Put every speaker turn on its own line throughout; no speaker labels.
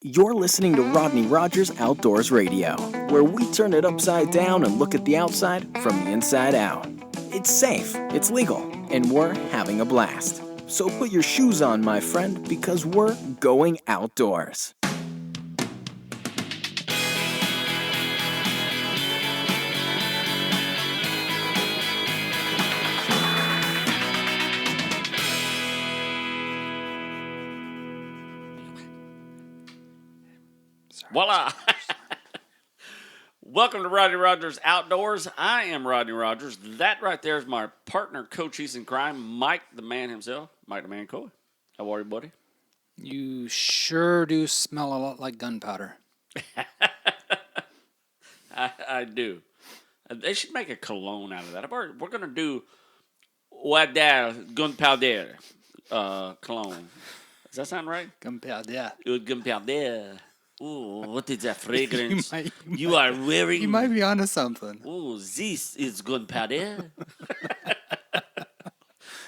You're listening to Rodney Rogers Outdoors Radio, where we turn it upside down and look at the outside from the inside out. It's safe, it's legal, and we're having a blast. So put your shoes on, my friend, because we're going outdoors.
Voila! Welcome to Rodney Rogers Outdoors. I am Rodney Rogers. That right there is my partner, co-chief in crime, Mike the Man himself, Mike the Man Coy. How are you, buddy?
You sure do smell a lot like gunpowder.
I do. They should make a cologne out of that. We're going to do gunpowder cologne. Does that sound right?
Gunpowder.
Gunpowder. Ooh, what is that fragrance? You are wearing.
You might be onto something.
Ooh, this is gunpowder.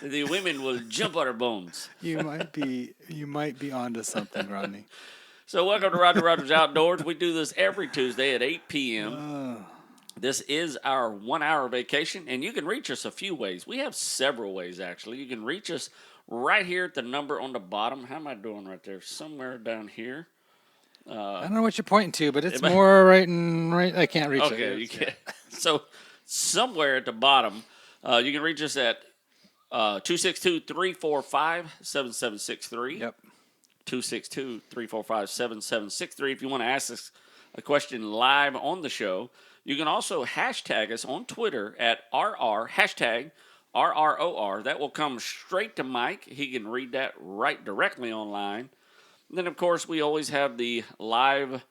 The women will jump on our bones.
You might be onto something, Rodney.
So welcome to Rodney Rogers Outdoors. We do this every Tuesday at 8 p.m. This is our 1 hour vacation, and you can reach us a few ways. We have several ways, actually. You can reach us right here at the number on the bottom. How am I doing right there? Somewhere down here.
I don't know what you're pointing to, but it's more right. I can't reach it.
Okay, you can't. So somewhere at the bottom, you can reach us at 262-345-7763.
Yep.
262-345-7763. If you want to ask us a question live on the show, you can also hashtag us on Twitter at hashtag RROR. That will come straight to Mike. He can read that right directly online. And then, of course, we always have the live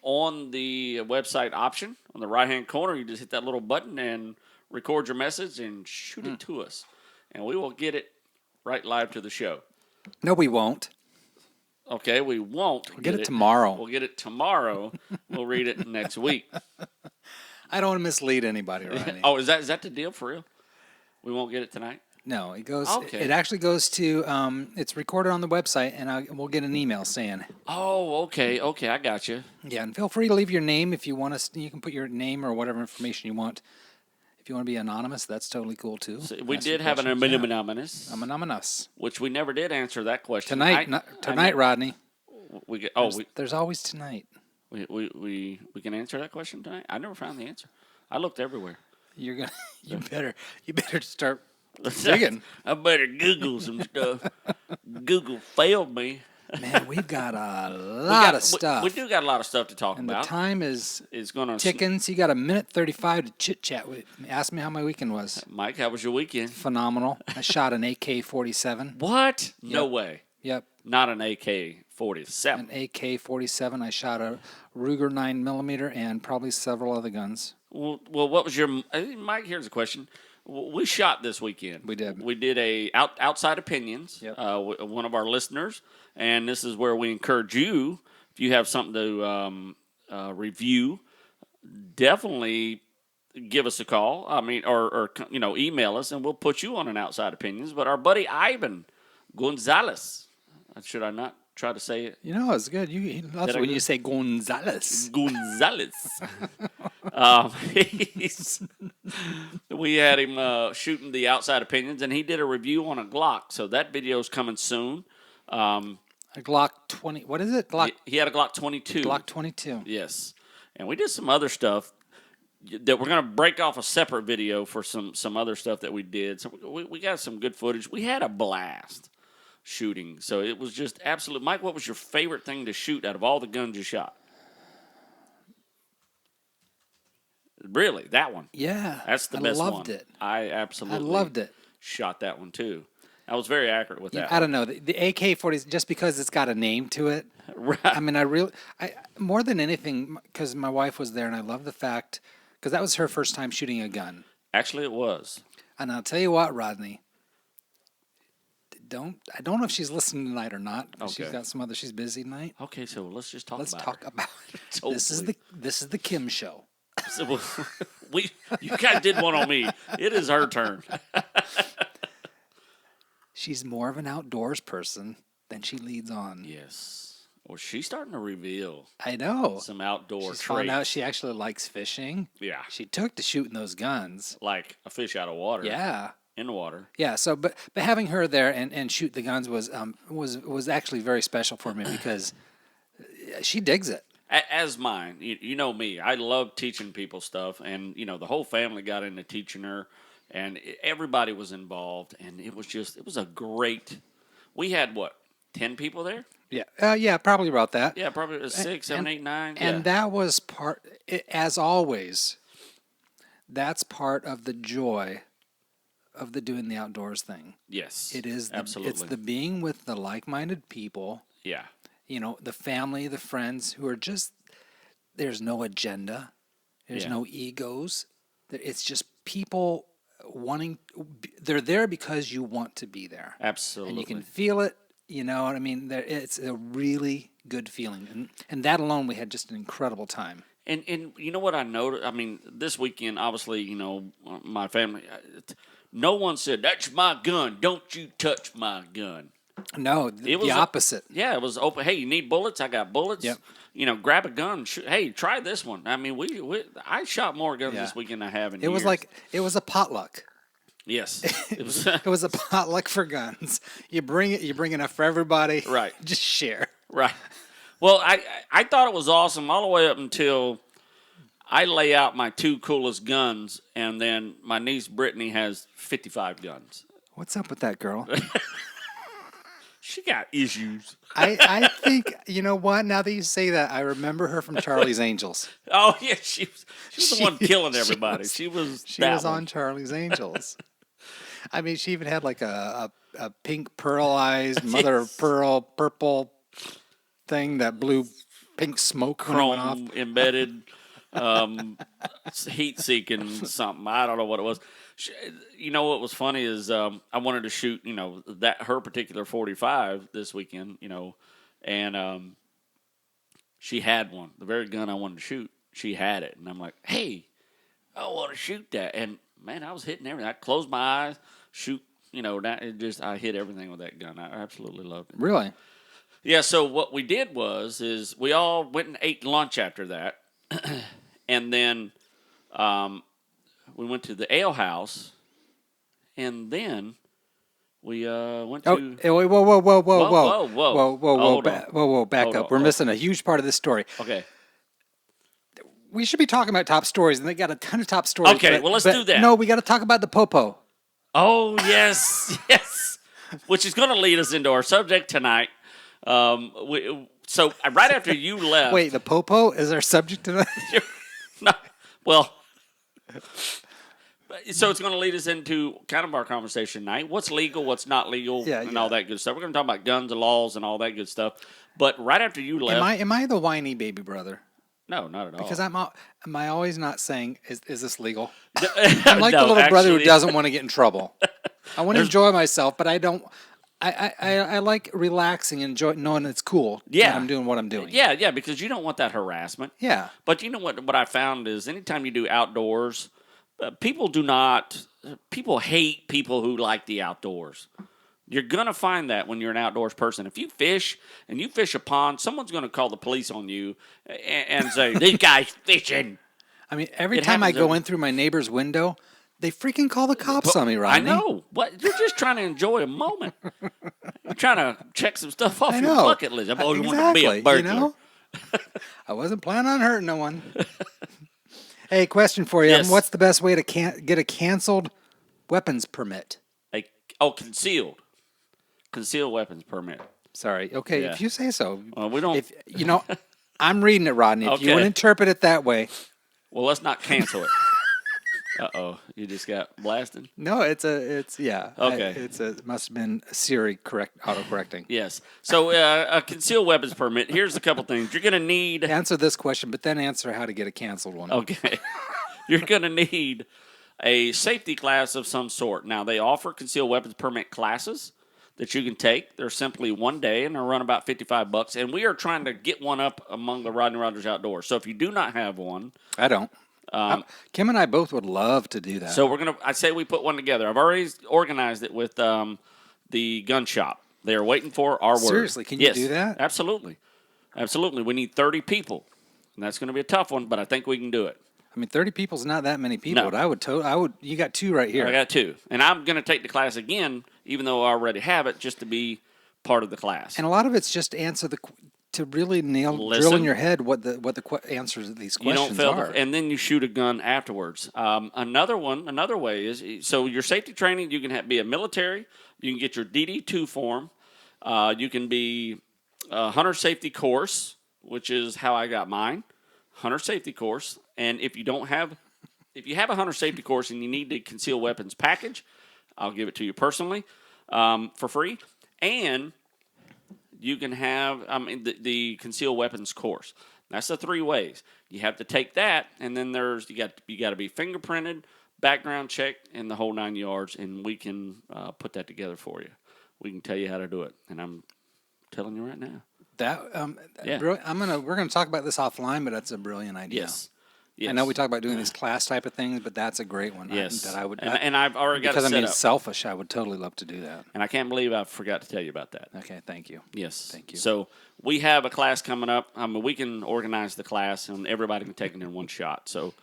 on the website option. On the right-hand corner, you just hit that little button and record your message and shoot it to us. And we will get it right live to the show.
No, we won't.
Okay, we won't.
We'll get it tomorrow.
We'll get it tomorrow. We'll read it next week.
I don't want to mislead anybody, Rodney.
Oh, is that the deal for real? We won't get it tonight?
No, it goes.
Okay.
It actually goes to. It's recorded on the website, and we'll get an email saying.
Oh, okay, I got you.
Yeah, and feel free to leave your name if you want to. You can put your name or whatever information you want. If you want to be anonymous, that's totally cool too.
So we did have an anonymous.
I'm anonymous.
Which we never did answer that question
Tonight, Rodney.
There's
always tonight.
We can answer that question tonight. I never found the answer. I looked everywhere.
You better start digging.
I better Google some stuff. Google failed me.
Man, we've got a lot of stuff.
We do got a lot of stuff to talk about.
And the time is
going
ticking, so you got a minute 35 to chit-chat with. Ask me how my weekend was.
Mike, how was your weekend?
Phenomenal. I shot an AK-47.
What?
Yep.
No way.
Yep.
Not an AK-47.
An AK-47. I shot a Ruger 9mm and probably several other guns.
Well, what was your... Mike, here's a question. We shot this weekend.
We did.
We did a Outside Opinions,
yep.
One of our listeners, and this is where we encourage you, if you have something to review, definitely give us a call. I mean, or email us, and we'll put you on an Outside Opinions. But our buddy Ivan Gonzalez, should I not try to say it?
It's good. That's when you say Gonzalez.
We had him shooting the Outside Opinions, and he did a review on a Glock. So that video's coming soon.
A Glock 20. What is it?
He had a Glock 22.
Glock 22.
Yes. And we did some other stuff that we're going to break off a separate video for some other stuff that we did. So we got some good footage. We had a blast shooting. So it was just absolute. Mike, what was your favorite thing to shoot out of all the guns you shot? Really, that one?
Yeah.
That's the best one.
I loved it.
I absolutely
loved it.
Shot that one too. I was very accurate with that.
I don't know. The AK-40, just because it's got a name to it.
Right.
I mean, I more than anything, because my wife was there, and I love the fact, because that was her first time shooting a gun.
Actually, it was.
And I'll tell you what, Rodney. I don't know if she's listening tonight or not.
Okay.
She's got some other. She's busy tonight.
Okay, so let's just talk.
Let's
about
talk
her.
about it.
Totally.
This is the Kim show.
So, you guys did one on me. It is her turn.
She's more of an outdoors person than she leads on.
Yes. Well, she's starting to reveal
I know.
some outdoor
She's found out
traits.
she actually likes fishing.
Yeah.
She took to shooting those guns.
Like a fish out of water.
Yeah.
In the water.
Yeah, so but having her there and shoot the guns was actually very special for me because she digs it.
As mine, you know me. I love teaching people stuff, and the whole family got into teaching her, and everybody was involved, and it was a great. We had 10 people there?
Yeah, yeah, probably about that.
Yeah, probably it was 6, 7, 8, 9.
And that was as always. That's part of the joy of the doing the outdoors thing.
Yes,
it is.
Absolutely,
it's the being with the like-minded people.
Yeah.
The family, the friends who are just, there's no agenda. There's no egos. It's just people they're there because you want to be there.
Absolutely.
And you can feel it, you know what I mean? It's a really good feeling. And that alone, we had just an incredible time.
And you know what I noticed? I mean, this weekend, obviously, my family, no one said, "That's my gun. Don't you touch my gun."
No, the opposite.
Yeah, it was open. Hey, you need bullets? I got bullets.
Yep.
Grab a gun. Hey, try this one. I mean, I shot more guns this weekend than I have in years.
It was a potluck.
Yes, it was.
It was a potluck for guns. You bring enough for everybody.
Right.
Just share.
Right. Well, I thought it was awesome all the way up until I lay out my 2 coolest guns, and then my niece Brittany has 55 guns.
What's up with that girl?
She got issues.
I think, you know what? Now that you say that, I remember her from Charlie's Angels.
Oh, yeah. She was the one killing everybody. She was
on Charlie's Angels. I mean, she even had like a pink pearlized mother of pearl purple thing that blew pink smoke when it went off.
Chrome embedded heat-seeking something. I don't know what it was. What was funny is I wanted to shoot, her particular 45 this weekend, and she had one. The very gun I wanted to shoot, she had it. And I'm like, hey, I want to shoot that. And, man, I was hitting everything. I closed my eyes, shoot, I hit everything with that gun. I absolutely loved it.
Really?
Yeah, so what we did is we all went and ate lunch after that. And then we went to the ale house, and then we went to.
Oh, whoa! Back up. We're missing a huge part of this story.
Okay.
We should be talking about top stories, and they got a ton of top stories.
Okay, well, let's do that.
No, we got to talk about the popo.
Oh yes, yes. Which is going to lead us into our subject tonight. So right after you left.
Wait, the popo is our subject tonight?
No, well, so it's going to lead us into kind of our conversation tonight. What's legal, what's not legal, and all that good stuff. We're going to talk about guns and laws and all that good stuff. But right after you left,
am I the whiny baby brother?
No, not at all.
Because am I always not saying is this legal? I'm like the little brother who doesn't want to get in trouble. I want to enjoy myself, but I don't. I like relaxing and enjoy knowing it's cool.
Yeah,
I'm doing what I'm doing.
Yeah, because you don't want that harassment.
Yeah,
but you know what I found is anytime you do outdoors, people hate people who like the outdoors. You're gonna find that when you're an outdoors person. If you fish and you fish a pond, someone's gonna call the police on you and say this guy's fishing.
I mean, every time I go in through my neighbor's window, they freaking call the cops on me, Rodney.
I know, but you're just trying to enjoy a moment. You're trying to check some stuff off your bucket list. Oh, you want to be a burglar.
I wasn't planning on hurting no one. Hey, question for you.
Yes.
What's the best way to get a canceled weapons permit?
Concealed weapons permit.
Sorry. Okay, if you say so.
We don't.
I'm reading it, Rodney. If you want to interpret it that way.
Well, let's not cancel it. Uh-oh, you just got blasted?
No, it's Okay. It must have been Siri auto-correcting.
Yes. So a concealed weapons permit, here's a couple things. You're going to need...
Answer this question, but then answer how to get a canceled one.
Okay. You're going to need a safety class of some sort. Now, they offer concealed weapons permit classes that you can take. They're simply one day, and they'll run about $55. And we are trying to get one up among the Rodney Rogers Outdoors. So if you do not have one...
I don't. Kim and I both would love to do that.
So I say we put one together. I've already organized it with the gun shop. They are waiting for our word.
Seriously, can you do that?
Absolutely. Absolutely. We need 30 people. And that's going to be a tough one, but I think we can do it.
I mean, 30 people's not that many people.
No.
But I would. You got 2 right here.
I got 2. And I'm going to take the class again, even though I already have it, just to be part of the class.
And a lot of it's just to really drill in your head what the answers to these questions are.
And then you shoot a gun afterwards. Another way is, so your safety training, you can be a military, you can get your DD2 form, you can be a hunter safety course, which is how I got mine, hunter safety course. And if you have a hunter safety course and you need the concealed weapons package, I'll give it to you personally for free. And you can have the concealed weapons course. That's the 3 ways. You have to take that, and then you got to be fingerprinted, background checked, and the whole 9 yards, and we can put that together for you. We can tell you how to do it, and I'm telling you right now.
We're gonna talk about this offline, but that's a brilliant idea.
Yes.
I know we talk about doing these class type of things, but that's a great one.
Yes.
That I would.
And I've already got it set up.
Because I'm being selfish, I would totally love to do that.
And I can't believe I forgot to tell you about that.
Okay, thank you.
Yes.
Thank you.
So we have a class coming up. We can organize the class, and everybody can take it in one shot. So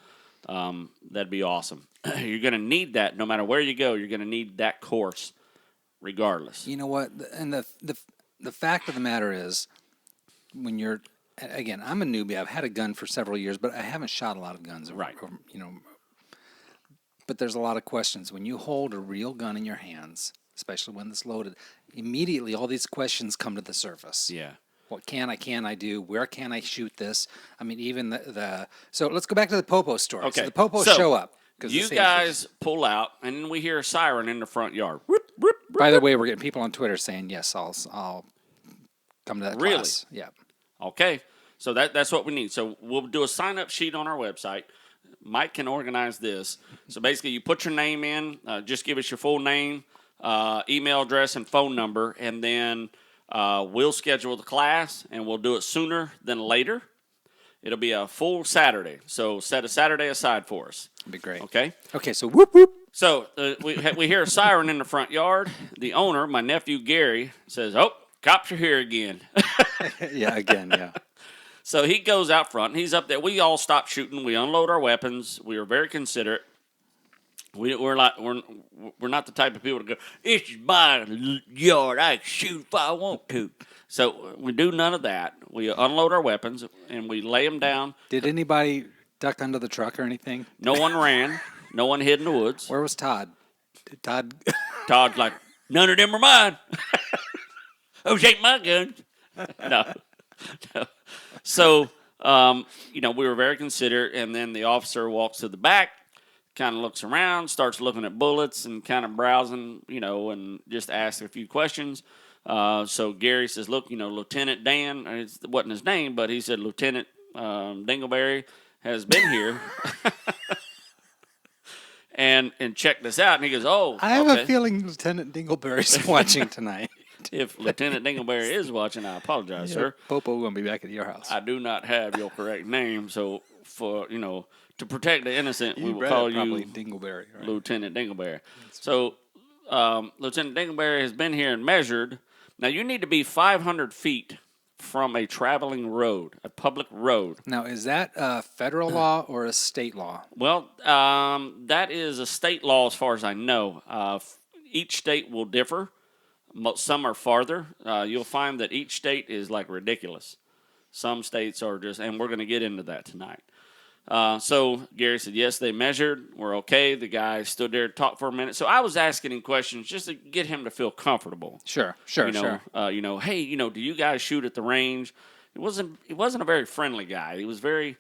that'd be awesome. You're going to need that no matter where you go. You're going to need that course regardless.
You know what? And the fact of the matter is, when you're, again, I'm a newbie. I've had a gun for several years, but I haven't shot a lot of guns.
Right.
But there's a lot of questions. When you hold a real gun in your hands, especially when it's loaded, immediately all these questions come to the surface.
Yeah.
What can I do? Where can I shoot this? I mean, even so let's go back to the Popo story.
Okay.
So the Popos show up.
You guys pull out, and then we hear a siren in the front yard.
By the way, we're getting people on Twitter saying, yes, I'll come to that class. Yeah.
Okay. So that's what we need. So we'll do a sign-up sheet on our website. Mike can organize this. So basically, you put your name in. Just give us your full name, email address, and phone number, and then we'll schedule the class, and we'll do it sooner than later. It'll be a full Saturday. So set a Saturday aside for us.
That'd be great.
Okay?
Okay, so whoop, whoop.
So we hear a siren in the front yard. The owner, my nephew Gary, says, "Oh, cops are here again."
Yeah, again, yeah.
So he goes out front, and he's up there. We all stop shooting. We unload our weapons. We are very considerate. We're not the type of people to go, "This is my yard. I can shoot if I want to." So we do none of that. We unload our weapons, and we lay them down.
Did anybody duck under the truck or anything?
No one ran. No one hid in the woods.
Where was Todd? Did Todd?
Todd's like, "None of them are mine. Those ain't my guns." No. So, we were very considerate, and then the officer walks to the back, kind of looks around, starts looking at bullets and kind of browsing, and just asks a few questions. So Gary says, "Look, Lieutenant Dan," it wasn't his name, but he said Lieutenant Dingleberry has been here and checked this out. And he goes, "Oh,
I have a feeling Lieutenant Dingleberry's watching tonight."
If Lieutenant Dingleberry is watching, I apologize, sir.
Popo will be back at your house.
I do not have your correct name, so for to protect the innocent, we will call you
Dingleberry, right?
Lieutenant Dingleberry. So Lieutenant Dingleberry has been here and measured. Now you need to be 500 feet from a traveling road, a public road.
Now, is that a federal law or a state law?
Well, that is a state law as far as I know. Each state will differ. Some are farther. You'll find that each state is like ridiculous. Some states are just, and we're going to get into that tonight. So Gary said, yes, they measured. We're okay. The guy stood there, talked for a minute. So I was asking him questions just to get him to feel comfortable.
Sure.
Hey, do you guys shoot at the range? He wasn't a very friendly guy. He was very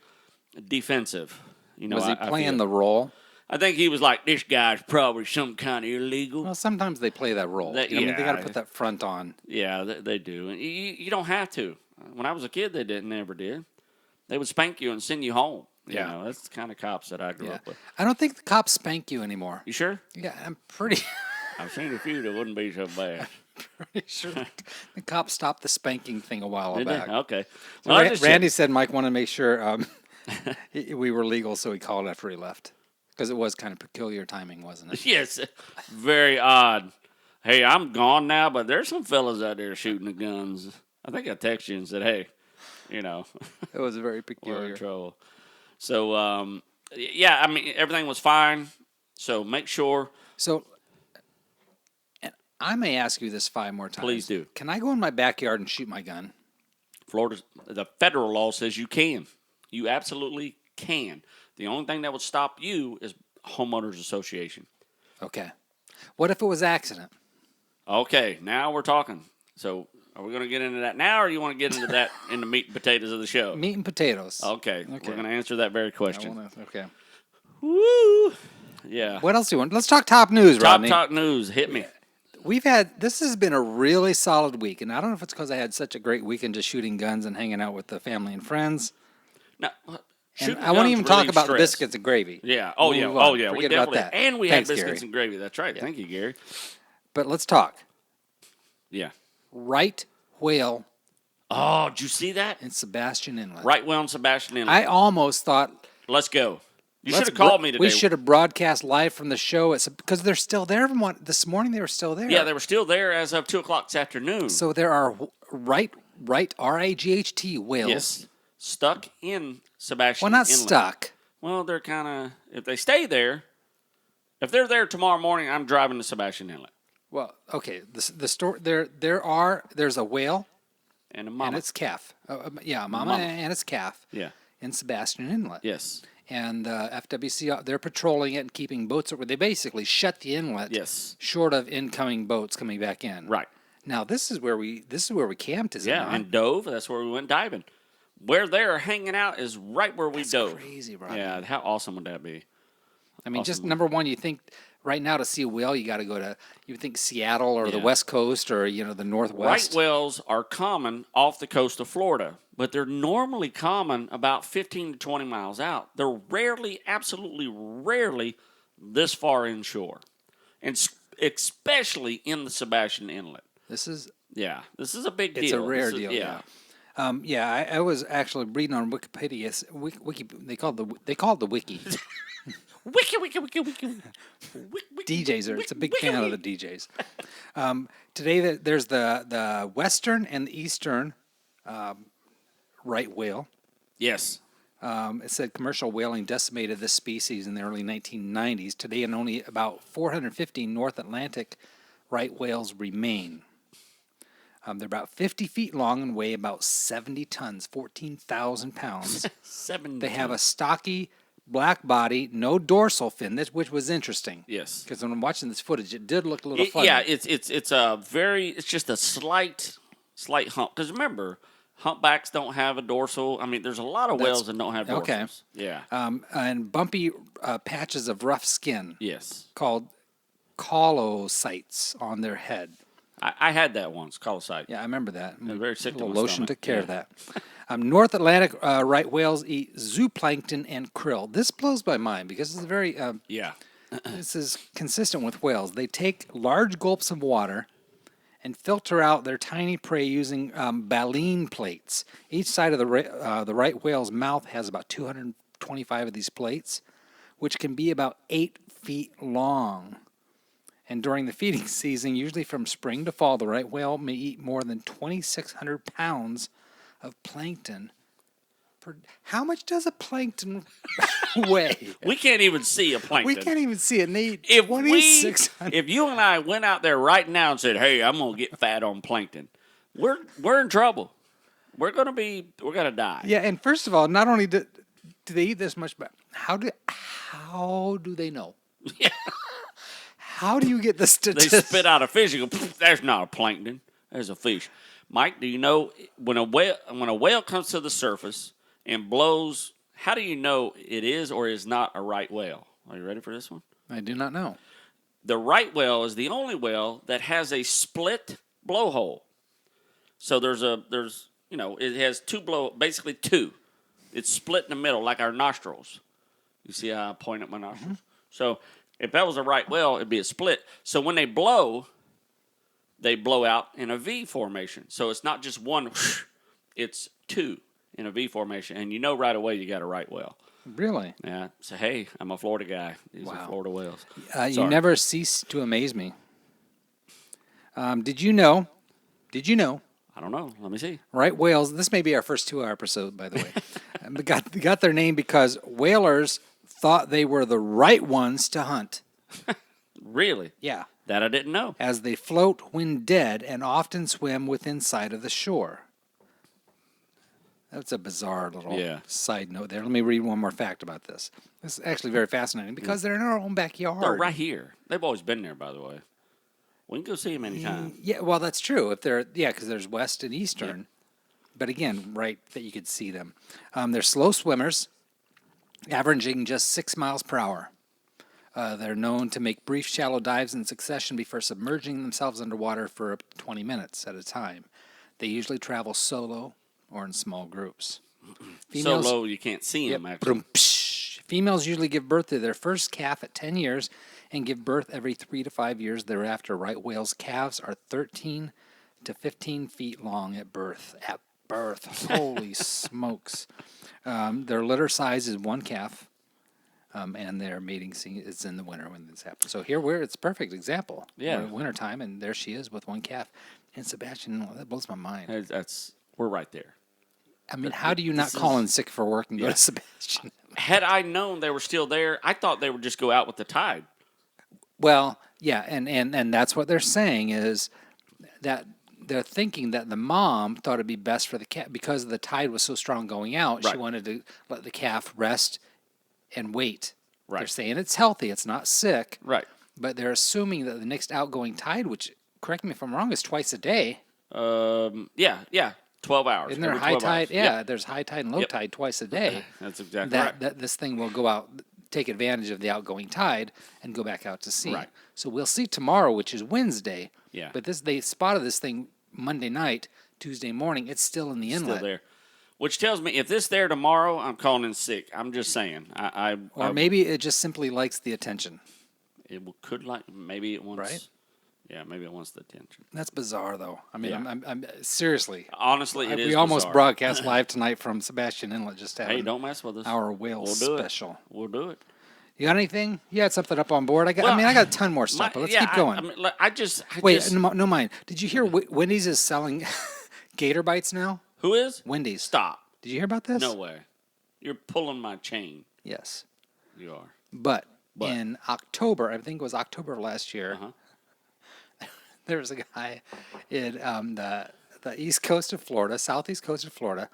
defensive.
Was he playing the role?
I think he was like, this guy's probably some kind of illegal.
Well, sometimes they play that role. They got to put that front on.
Yeah, they do. And you don't have to. When I was a kid, they never did. They would spank you and send you home.
Yeah.
That's the kind of cops that I grew up with.
I don't think the cops spank you anymore.
You sure?
Yeah, I'm pretty...
I've seen a few that wouldn't be so bad.
Pretty sure the cops stopped the spanking thing a while back.
Okay.
Well, Randy said Mike wanted to make sure we were legal, so he called after he left. Because it was kind of peculiar timing, wasn't it?
Yes, very odd. Hey, I'm gone now, but there's some fellas out there shooting the guns. I think I texted you and said, hey, you know.
It was very
We're in
peculiar.
trouble. So, yeah, I mean, everything was fine. So make sure.
So, and I may ask you this 5 more times.
Please do.
Can I go in my backyard and shoot my gun?
Florida, the federal law says you can. You absolutely can. The only thing that would stop you is homeowners association.
Okay. What if it was accident?
Okay, now we're talking. So are we going to get into that now, or you want to get into that in the meat and potatoes of the show?
Meat and potatoes.
Okay. We're going to answer that very question.
Okay.
Woo! Yeah.
What else do you want? Let's talk top news, Rodney.
Top news. Hit me.
This has been a really solid week, and I don't know if it's because I had such a great weekend just shooting guns and hanging out with the family and friends.
Now,
And I won't even talk about the biscuits and gravy.
Yeah. Oh, yeah.
Move on.
Oh, yeah.
Forget
We
about
definitely.
that.
And we
Thanks,
had biscuits
Gary.
and gravy. That's right. Thank you, Gary.
But let's talk.
Yeah.
Right whale
Oh, did you see that?
in Sebastian Inlet.
Right well and Sebastian Inlet.
I almost thought
Let's go. You should have called me today.
We should have broadcast live from the show because they're still there. This morning they were still there.
Yeah, they were still there as of 2 o'clock this afternoon.
So there are right RAGHT whales.
Yes. Stuck in Sebastian
Well, not
Inlet.
stuck.
Well, they're kind of, if they stay there, if they're there tomorrow morning, I'm driving to Sebastian Inlet.
Well, okay. The story there's a whale
And a mama.
and its calf. Mama and its calf.
Yeah.
In Sebastian Inlet.
Yes.
And FWC, they're patrolling it and keeping boats over. They basically shut the inlet.
Yes.
Short of incoming boats coming back in.
Right.
Now this is where we camped, is it
Yeah,
not?
and dove. That's where we went diving. Where they're hanging out is right where we dove.
Crazy, Rodney.
Yeah, how awesome would that be?
I mean, just
awesome.
number one, you think right now to see a whale, you got to go to Seattle or the
Yeah.
West Coast or the Northwest.
Right whales are common off the coast of Florida, but they're normally common about 15 to 20 miles out. They're rarely, absolutely rarely, this far inshore, and especially in the Sebastian Inlet.
This is
This is a big deal.
it's a rare
This is-
deal.
Yeah.
I was actually reading on Wikipedia. They called the wiki.
Wiki.
DJs it's a big fan of the DJs. Today there's the western and the eastern right whale.
Yes.
It said commercial whaling decimated this species in the early 1990s. Today, and only about 450 North Atlantic right whales remain. They're about 50 feet long and weigh about 70 tons, 14,000 pounds.
7.
They have a stocky black body, no dorsal fin, which was interesting.
Yes.
Because when I'm watching this footage, it did look a little funny.
Yeah, it's just a slight hump. Because remember, humpbacks don't have a dorsal. I mean, there's a lot of whales that don't have dorsals.
Okay.
Yeah.
And bumpy patches of rough skin
Yes.
called colocytes on their head.
I had that once, colocyte.
Yeah, I remember that.
I'm very sick
A
to
little
my
lotion
stomach.
took care of
Yeah.
that. North Atlantic right whales eat zooplankton and krill. This blows my mind because it's very
Yeah.
this is consistent with whales. They take large gulps of water and filter out their tiny prey using baleen plates. Each side of the right whale's mouth has about 225 of these plates, which can be about 8 feet long. And during the feeding season, usually from spring to fall, the right whale may eat more than 2,600 pounds of plankton. How much does a plankton weigh?
We can't even see a plankton.
We can't even see it. And they eat
If
2,600.
if you and I went out there right now and said, "Hey, I'm gonna get fat on plankton," we're in trouble. We're gonna die.
Yeah, and first of all, not only do they eat this much, but how do they know?
Yeah.
How do you get the
They
statistics?
spit out a fish and go, "There's not a plankton. There's a fish." Mike, do you know when a whale comes to the surface and blows? How do you know it is or is not a right whale? Are you ready for this one?
I do not know.
The right whale is the only whale that has a split blowhole. So it has basically two. It's split in the middle like our nostrils. You see how I point at my nostrils? Mm-hmm. So if that was a right whale, it'd be a split. So when they blow out in a V formation. So it's not just one, it's two in a V formation. And you know right away you got a right whale.
Really?
Yeah. So, hey, I'm a Florida guy. These are Florida whales.
You
Sorry.
never cease to amaze me. Did you know
I don't know. Let me see.
Right whales, this may be our first 2-hour episode, by the way. got their name because whalers thought they were the right ones to hunt.
Really?
Yeah.
That I didn't know.
As they float when dead and often swim within sight of the shore. That's a bizarre little side note there. Let me read one more fact about this. This is actually very fascinating because they're in our own backyard.
They're right here. They've always been there, by the way. We can go see them anytime.
Yeah, well, that's true. If they're because there's west and eastern. Yeah. But again, right, that you could see them. They're slow swimmers, averaging just 6 miles per hour. They're known to make brief, shallow dives in succession before submerging themselves underwater for up to 20 minutes at a time. They usually travel solo or in small groups.
Solo, you can't see them, actually.
Females usually give birth to their first calf at 10 years and give birth every 3 to 5 years thereafter. Right whales' calves are 13 to 15 feet long at birth. Holy smokes. Their litter size is 1 calf. And their mating season is in the winter when this happens. So it's a perfect example.
Yeah.
We're in wintertime, and there she is with 1 calf. And Sebastian, that blows my mind.
We're right there.
I mean, how do you not call in sick for work and go to Sebastian?
Had I known they were still there, I thought they would just go out with the tide.
Well, yeah, and that's what they're saying is that they're thinking that the mom thought it'd be best for the calf because the tide was so strong going out. Right. She wanted to let the calf rest and wait. Right. They're saying it's healthy, it's not sick.
Right.
But they're assuming that the next outgoing tide, which, correct me if I'm wrong, is twice a day.
Yeah. 12 hours.
Isn't there high tide? Yeah, there's high tide and low tide twice a day.
That's exactly right.
That this thing will go out, take advantage of the outgoing tide, and go back out to sea.
Right.
So we'll see tomorrow, which is Wednesday.
Yeah.
But they spotted this thing Monday night, Tuesday morning. It's still in the inlet.
Still there. Which tells me if this there tomorrow, I'm calling in sick. I'm just saying.
Or maybe it just simply likes the attention.
Maybe it wants.
Right.
Yeah, maybe it wants the attention.
That's bizarre, though. I mean, yeah. I'm seriously.
Honestly, it is.
We almost broadcast live tonight from Sebastian Inlet. Just having
don't mess with us.
Our whale special.
We'll do it.
You got anything? You had something up on board. I got a ton more stuff, but let's keep going. Wait, no mind. Did you hear Wendy's is selling gator bites now?
Who is?
Wendy's.
Stop.
Did you hear about this?
No way. You're pulling my chain.
Yes.
You are.
But in October, I think it was October of last year, there was a guy in the east coast of Florida, southeast coast of Florida,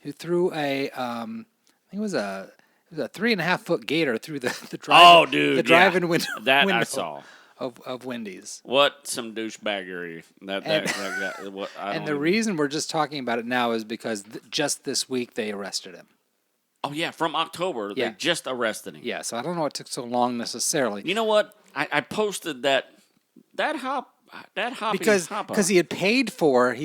who threw I think it was a 3.5 foot gator through the drive-in window.
That I saw.
Of Wendy's.
What some douchebaggery. That guy.
And the reason we're just talking about it now is because just this week they arrested him.
Oh, yeah, from October. They just arrested him.
Yeah, so I don't know what took so long necessarily.
You know what? I posted that hoppy
because he had paid for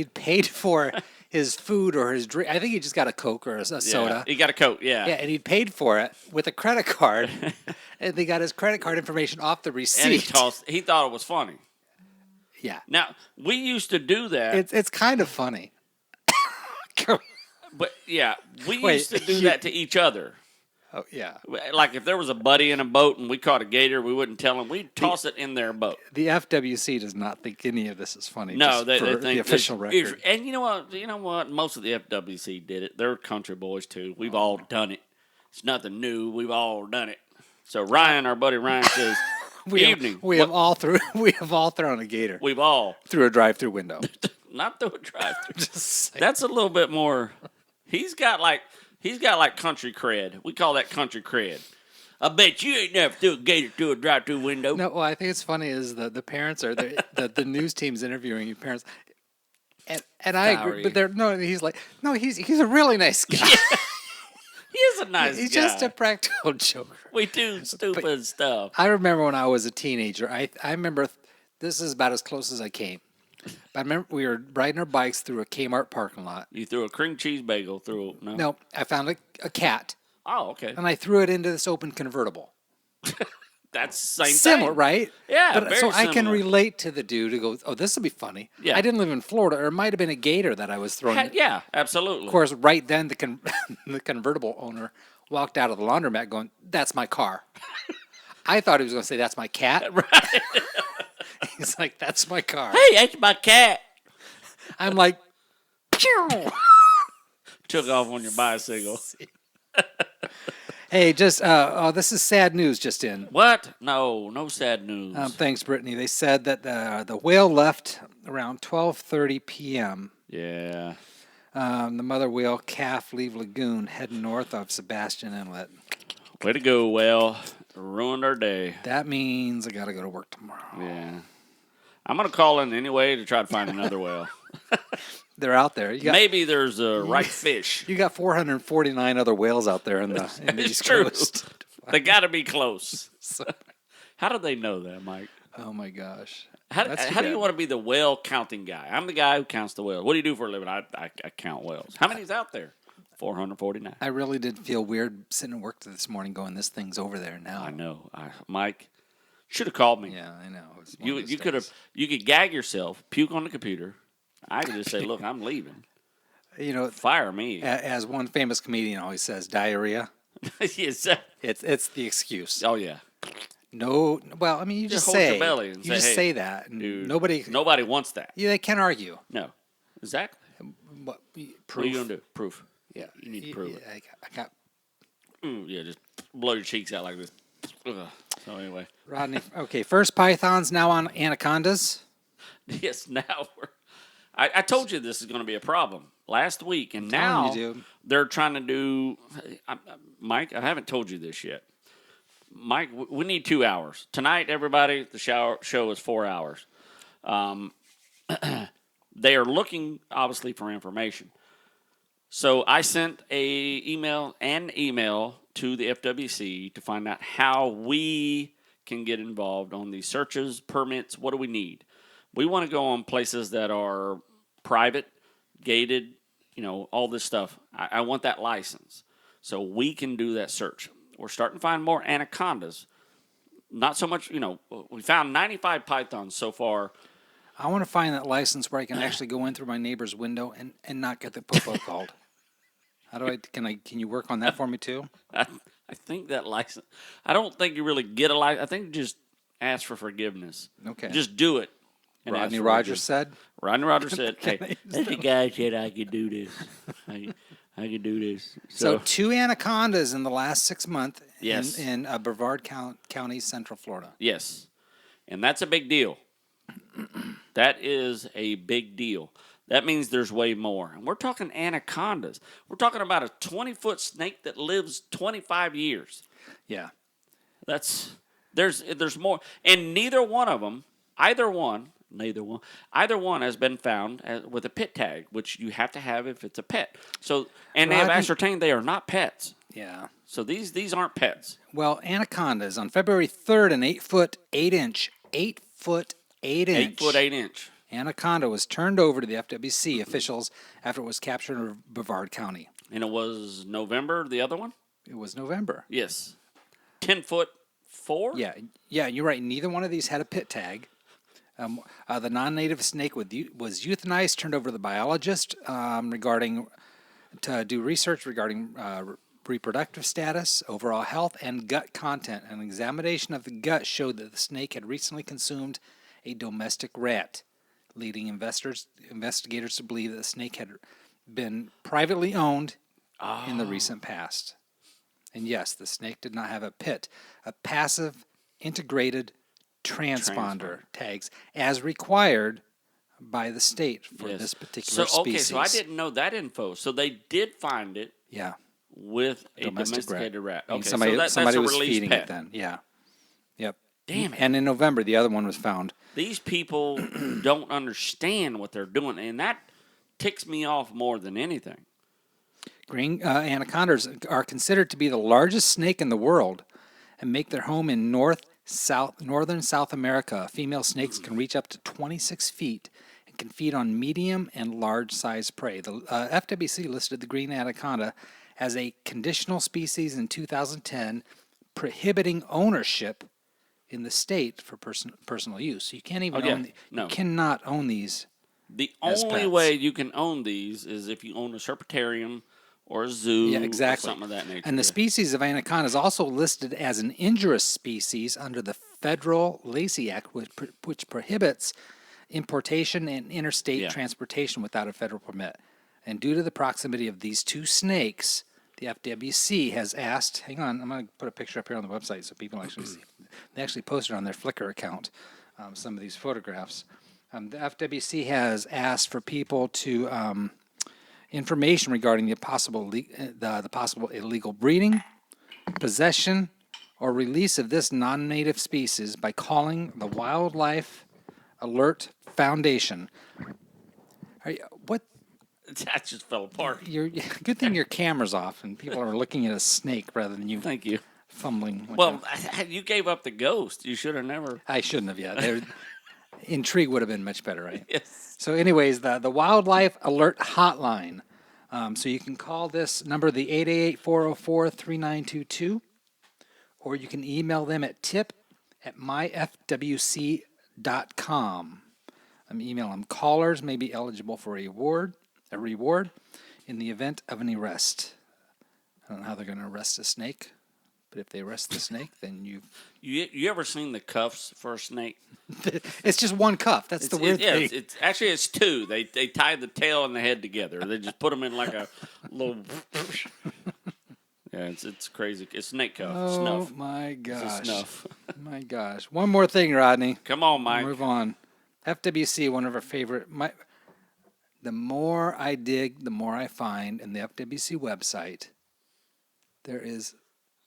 his food or his drink. I think he just got a Coke or a soda.
He got a Coke, yeah.
Yeah, and he paid for it with a credit card. And they got his credit card information off the receipt.
And he thought it was funny.
Yeah.
Now, we used to do that.
It's kind of funny.
But, yeah, we used to do that to each other.
Oh, yeah.
Like if there was a buddy in a boat and we caught a gator, we wouldn't tell him. We'd toss it in their boat.
The FWC does not think any of this is funny.
No, they think
the official record.
And you know what? Most of the FWC did it. They're country boys too. We've all done it. It's nothing new. We've all done it. So Ryan, our buddy Ryan, says, We have all thrown a gator.
We've all through a drive-through window.
Not through a drive-through. That's a little bit more. He's got like country cred. We call that country cred. I bet you ain't never threw a gator through a drive-through window.
No, well, I think it's funny is the parents are the news team's interviewing your parents, and I agree, but he's a really nice guy.
Yeah. He is a nice guy.
He's just a practical joker.
We do stupid stuff.
I remember when I was a teenager. I remember this is about as close as I came. But I remember we were riding our bikes through a Kmart parking lot.
You threw a cream cheese bagel through.
No, I found a cat.
Oh, okay.
And I threw it into this open convertible.
That's the same
similar,
thing.
right?
Yeah,
but so I can relate to the dude who goes, "Oh, this will be funny."
Yeah.
I didn't live in Florida, or it might have been a gator that I was throwing.
Yeah, absolutely.
Of course, right then the convertible owner walked out of the laundromat going, "That's my car." I thought he was going to say, "That's my cat."
Right.
He's like, "That's my car."
Hey, that's my cat.
I'm like,
Took off on your bicycle.
Hey, this is sad news just in.
What? No sad news.
Thanks, Brittany. They said that the whale left around 12:30 p.m.
Yeah.
The mother whale calf leave lagoon heading north of Sebastian Inlet.
Way to go, whale. Ruined our day.
That means I got to go to work tomorrow.
Yeah. I'm going to call in anyway to try to find another whale.
They're out there.
Maybe there's a right fish.
You got 449 other whales out there in the East
true.
Coast.
They got to be close. How do they know that, Mike?
Oh, my gosh.
How do you want to be the whale counting guy? I'm the guy who counts the whales. What do you do for a living? I count whales. How many's out there? 449.
I really did feel weird sitting at work this morning going, this thing's over there now.
I know. Mike, should have called me.
Yeah, I know.
You could gag yourself, puke on the computer. I could just say, look, I'm leaving. Fire me.
As one famous comedian always says, diarrhea.
Yes.
It's the excuse.
Oh, yeah.
No, well, I mean, you just
hold
say,
your belly and
you just
hey,
say that. And
dude,
nobody
wants that.
Yeah, they can't argue.
No, exactly.
What, proof?
What are you gonna do? Proof.
Yeah,
you need to prove it.
I got.
Yeah, just blow your cheeks out like this. Ugh. So anyway,
Rodney. Okay, first pythons now on anacondas.
Yes, now I told you this is going to be a problem last week, and now they're trying to do. Mike, I haven't told you this yet. Mike, we need 2 hours tonight. Everybody, the show is 4 hours. They are looking obviously for information. So I sent an email to the FWC to find out how we can get involved on these searches, permits. What do we need? We want to go on places that are private, gated, all this stuff. I want that license so we can do that search. We're starting to find more anacondas. Not so much, we found 95 pythons so far.
I want to find that license where I can actually go in through my neighbor's window and not get the popo called. How do can you work on that for me too?
I think that license, I don't think you really get a license. I think you just ask for forgiveness.
Okay.
Just do it.
Rodney Rogers said,
hey, the guy said I could do this. I could do this.
So 2 anacondas in the last 6 months
yes.
in Brevard County, Central Florida.
Yes. And that's a big deal. That is a big deal. That means there's way more. And we're talking anacondas. We're talking about a 20-foot snake that lives 25 years.
Yeah.
There's more. And neither one of them, either one has been found with a pit tag, which you have to have if it's a pet. So, and they have ascertained they are not pets.
Yeah.
So these aren't pets.
Well, anacondas on February 3rd, an 8-foot 8-inch, 8-foot 8-inch.
8-foot 8-inch.
Anaconda was turned over to the FWC officials after it was captured in Brevard County.
And it was November, the other one?
It was November.
Yes. 10-foot 4?
Yeah, you're right. Neither one of these had a pit tag. The non-native snake was euthanized, turned over to the biologist to do research regarding reproductive status, overall health, and gut content. An examination of the gut showed that the snake had recently consumed a domestic rat, leading investigators to believe that the snake had been privately owned in the recent past. And yes, the snake did not have a pit, a passive integrated transponder tags as required by the state for this particular species.
So I didn't know that info. So they did find it.
Yeah.
With a domesticated rat. Okay,
somebody
that's
was
a released
feeding
pet.
it then. Yeah. Yep.
Damn it.
And in November, the other one was found.
These people don't understand what they're doing, and that ticks me off more than anything.
Green anacondas are considered to be the largest snake in the world and make their home in northern South America. Female snakes can reach up to 26 feet and can feed on medium and large-sized prey. The FWC listed the green anaconda as a conditional species in 2010, prohibiting ownership in the state for personal use. So you can't even you cannot own these.
The only way you can own these is if you own a serpentarium or a zoo or something of that nature.
And the species of anaconda is also listed as an injurious species under the Federal Lacey Act, which prohibits importation and interstate transportation without a federal permit. And due to the proximity of these two snakes, the FWC has asked, hang on, I'm going to put a picture up here on the website so people actually see. They actually posted on their Flickr account some of these photographs. The FWC has asked for people to information regarding the possible illegal breeding, possession, or release of this non-native species by calling the Wildlife Alert Foundation. What?
That just fell apart.
Good thing your camera's off and people are looking at a snake rather than you.
Thank you.
Fumbling.
Well, you gave up the ghost. You should have never.
I shouldn't have yet. Intrigue would have been much better, right?
Yes.
So anyways, the Wildlife Alert Hotline. So you can call this number, the 888-404-3922, or you can email them at tip@myfwc.com. Email them. Callers may be eligible for a reward in the event of an arrest. I don't know how they're going to arrest a snake, but if they arrest the snake, then
You ever seen the cuffs for a snake?
It's just one cuff. That's the weird thing.
It's actually it's two. They tie the tail and the head together. They just put them in like a little. Yeah, it's crazy. It's snake cuff.
Oh
Snuff.
my gosh!
It's a snuff.
My gosh! One more thing, Rodney.
Come on, Mike.
Move on. FWC, one of our favorite. The more I dig, the more I find in the FWC website. There is.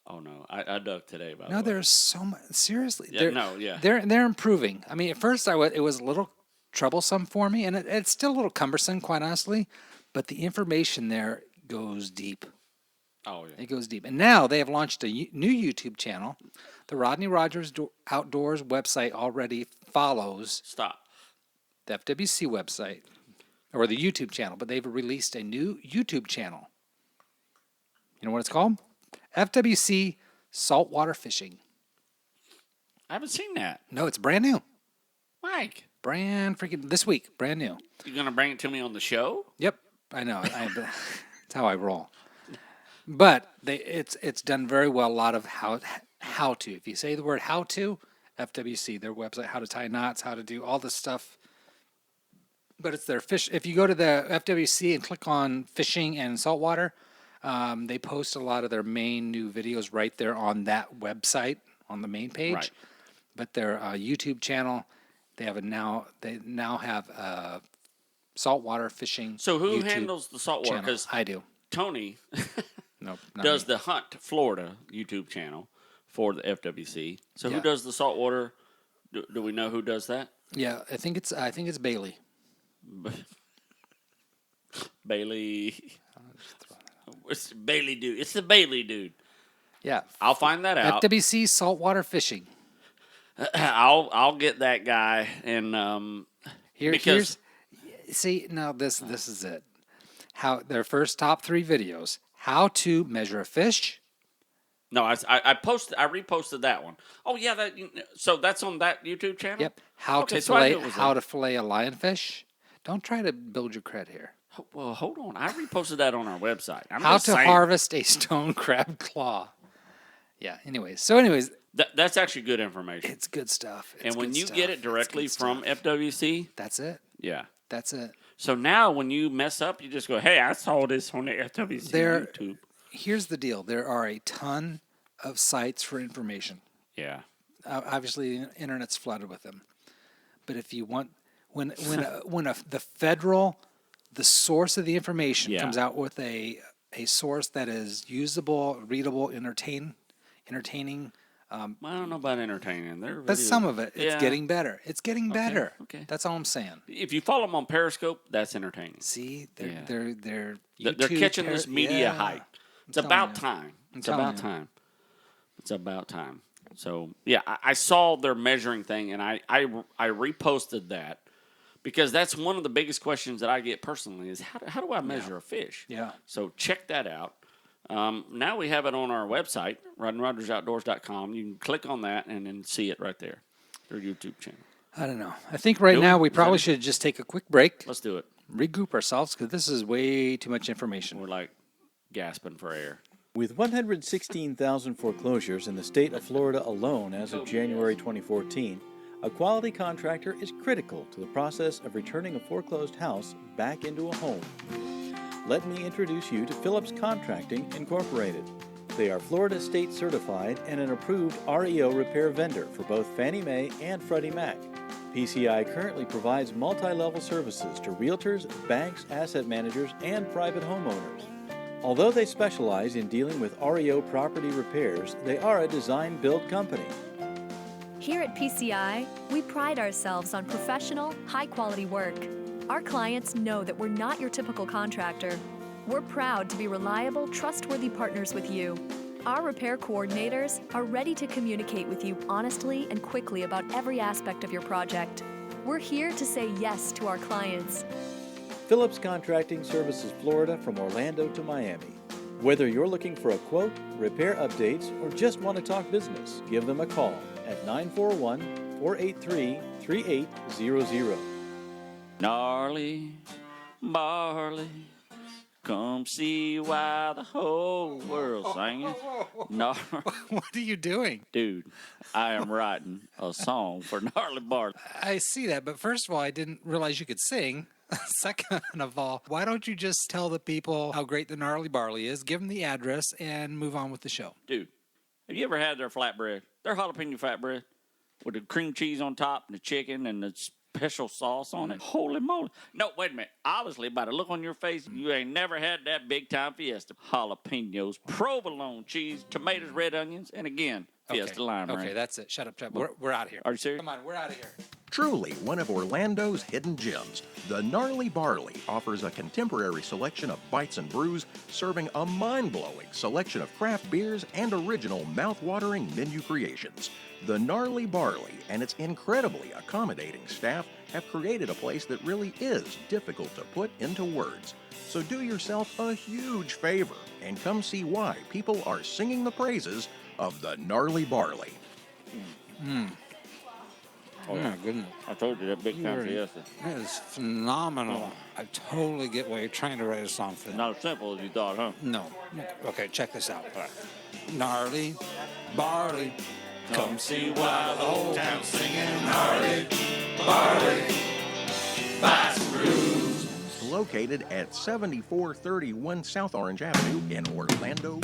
Oh no, I dug today. By the way.
No, there's so much. Seriously,
Yeah,
they're improving. I mean, at first it was a little troublesome for me, and it's still a little cumbersome, quite honestly. But the information there goes deep.
Oh yeah,
it goes deep. And now they have launched a new YouTube channel. The Rodney Rogers Outdoors website already follows.
Stop.
The FWC website or the YouTube channel, but they've released a new YouTube channel. You know what it's called? FWC Saltwater Fishing.
I haven't seen that.
No, it's brand new.
Mike.
Brand freaking this week. Brand new.
You gonna bring it to me on the show?
Yep. I know. That's how I roll. But it's done very well. A lot of how to. If you say the word how to, FWC, their website, how to tie knots, how to do all this stuff. But it's their fish. If you go to the FWC and click on fishing and saltwater, they post a lot of their main new videos right there on that website on the main page.
Right.
But their YouTube channel, they now have a saltwater fishing.
So who
YouTube
handles the saltwater?
channel.
Because
I do.
Tony
Nope,
does the Hunt Florida YouTube channel for the FWC. So who does the saltwater? Do we know who does that?
Yeah, I think it's Bailey.
Bailey. It's Bailey dude. It's the Bailey dude.
Yeah.
I'll find that out.
FWC Saltwater Fishing.
I'll get that guy and
Here's see now this is it. How their first top 3 videos: how to measure a fish.
No, I reposted that one. Oh yeah, so that's on that YouTube channel.
Yep. How to fillet a lionfish. Don't try to build your cred here.
Well, hold on. I reposted that on our website.
How to harvest a stone crab claw. Yeah. Anyways,
that's actually good information.
It's good stuff.
And when you get it directly from FWC,
that's it.
Yeah,
that's it.
So now when you mess up, you just go, "Hey, I saw this on the FWC YouTube."
Here's the deal: there are a ton of sites for information.
Yeah.
Obviously, the internet's flooded with them. But if you want, the source of the information comes out with a source that is usable, readable, entertaining.
I don't know about entertaining.
But some of it, it's getting better. It's getting better.
Okay.
That's all I'm saying.
If you follow them on Periscope, that's entertaining.
See, they're
catching this media hype. It's about time. It's about time. It's about time. So yeah, I saw their measuring thing, and I reposted that because that's one of the biggest questions that I get personally is how do I measure a fish?
Yeah.
So check that out. Now we have it on our website, RodneyRogersOutdoors.com. You can click on that and then see it right there. Their YouTube channel.
I don't know. I think now we probably should just take a quick break.
Let's do it.
Regroup ourselves because this is way too much information.
We're like gasping for air.
With 116,000 foreclosures in the state of Florida alone as of January 2014, a quality contractor is critical to the process of returning a foreclosed house back into a home. let me introduce you to Phillips Contracting Incorporated. They are Florida State certified and an approved REO repair vendor for both Fannie Mae and Freddie Mac. PCI currently provides multi-level services to realtors, banks, asset managers, and private homeowners. Although they specialize in dealing with REO property repairs, they are a design-build company.
Here at PCI, we pride ourselves on professional, high-quality work. Our clients know that we're not your typical contractor. We're proud to be reliable, trustworthy partners with you. Our repair coordinators are ready to communicate with you honestly and quickly about every aspect of your project. We're here to say yes to our clients.
Phillips Contracting services Florida from Orlando to Miami. Whether you're looking for a quote, repair updates, or just want to talk business, give them a call at 941-483-3800.
Gnarly barley, come see why the whole world's singing. Gnarly.
What are you doing?
Dude, I am writing a song for Gnarly Barley.
I see that, but first of all, I didn't realize you could sing. Second of all, why don't you just tell the people how great the Gnarly Barley is, give them the address, and move on with the show?
Dude, have you ever had their flatbread? Their jalapeno flatbread with the cream cheese on top and the chicken and the special sauce on it. Holy moly. No, wait a minute. Obviously, by the look on your face, you ain't never had that big time Fiesta. Jalapenos, provolone cheese, tomatoes, red onions, and again, Fiesta lime.
Okay,
right?
That's it. Shut up, Chuck. We're out of here.
Are you serious?
Come on, we're out of here.
Truly one of Orlando's hidden gems, the Gnarly Barley offers a contemporary selection of bites and brews, serving a mind-blowing selection of craft beers and original mouth-watering menu creations. The Gnarly Barley and its incredibly accommodating staff have created a place that really is difficult to put into words. So do yourself a huge favor and come see why people are singing the praises of the Gnarly Barley.
Oh, my goodness.
I told you that big time Fiesta.
That is phenomenal. I totally get why you're trying to write a song for that.
Not as simple as you thought, huh?
No. Okay, check this out. Gnarly Barley, come see why the whole town's singing Gnarly Barley, bites and brews.
Located at 7431 South Orange Avenue in Orlando.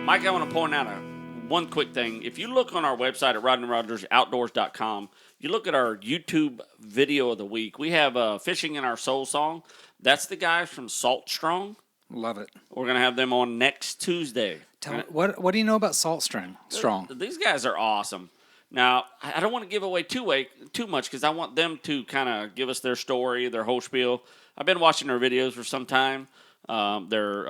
Mike, I want to point out one quick thing. If you look on our website at RodneyRogersOutdoors.com, you look at our YouTube video of the week. We have Fishing in Our Soul song. That's the guys from Salt Strong.
Love it.
We're going to have them on next Tuesday.
What do you know about Salt Strong?
These guys are awesome. Now, I don't want to give away too much because I want them to kind of give us their story, their whole spiel. I've been watching their videos for some time. Their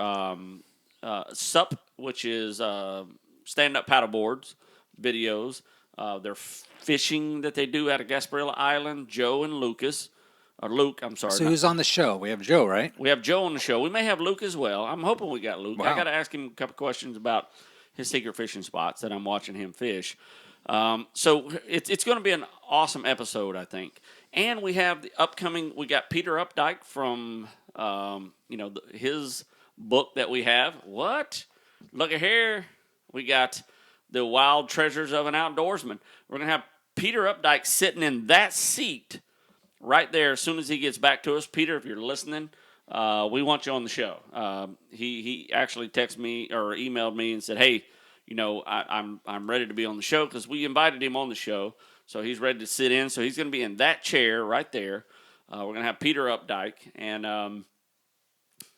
SUP, which is stand-up paddleboards videos. Their fishing that they do out of Gasparilla Island, Joe and Lucas. Or Luke, I'm sorry.
So who's on the show? We have Joe, right?
We have Joe on the show. We may have Luke as well. I'm hoping we got Luke.
Wow.
I got to ask him a couple questions about his secret fishing spots that I'm watching him fish. So it's going to be an awesome episode, I think. And we have the upcoming. We got Peter Updike from his book that we have. What? Look at here. We got the Wild Treasures of an Outdoorsman. We're going to have Peter Updike sitting in that seat right there as soon as he gets back to us. Peter, if you're listening, we want you on the show. He actually texted me or emailed me and said, hey, I'm ready to be on the show because we invited him on the show. So he's ready to sit in. So he's going to be in that chair right there. We're going to have Peter Updike. And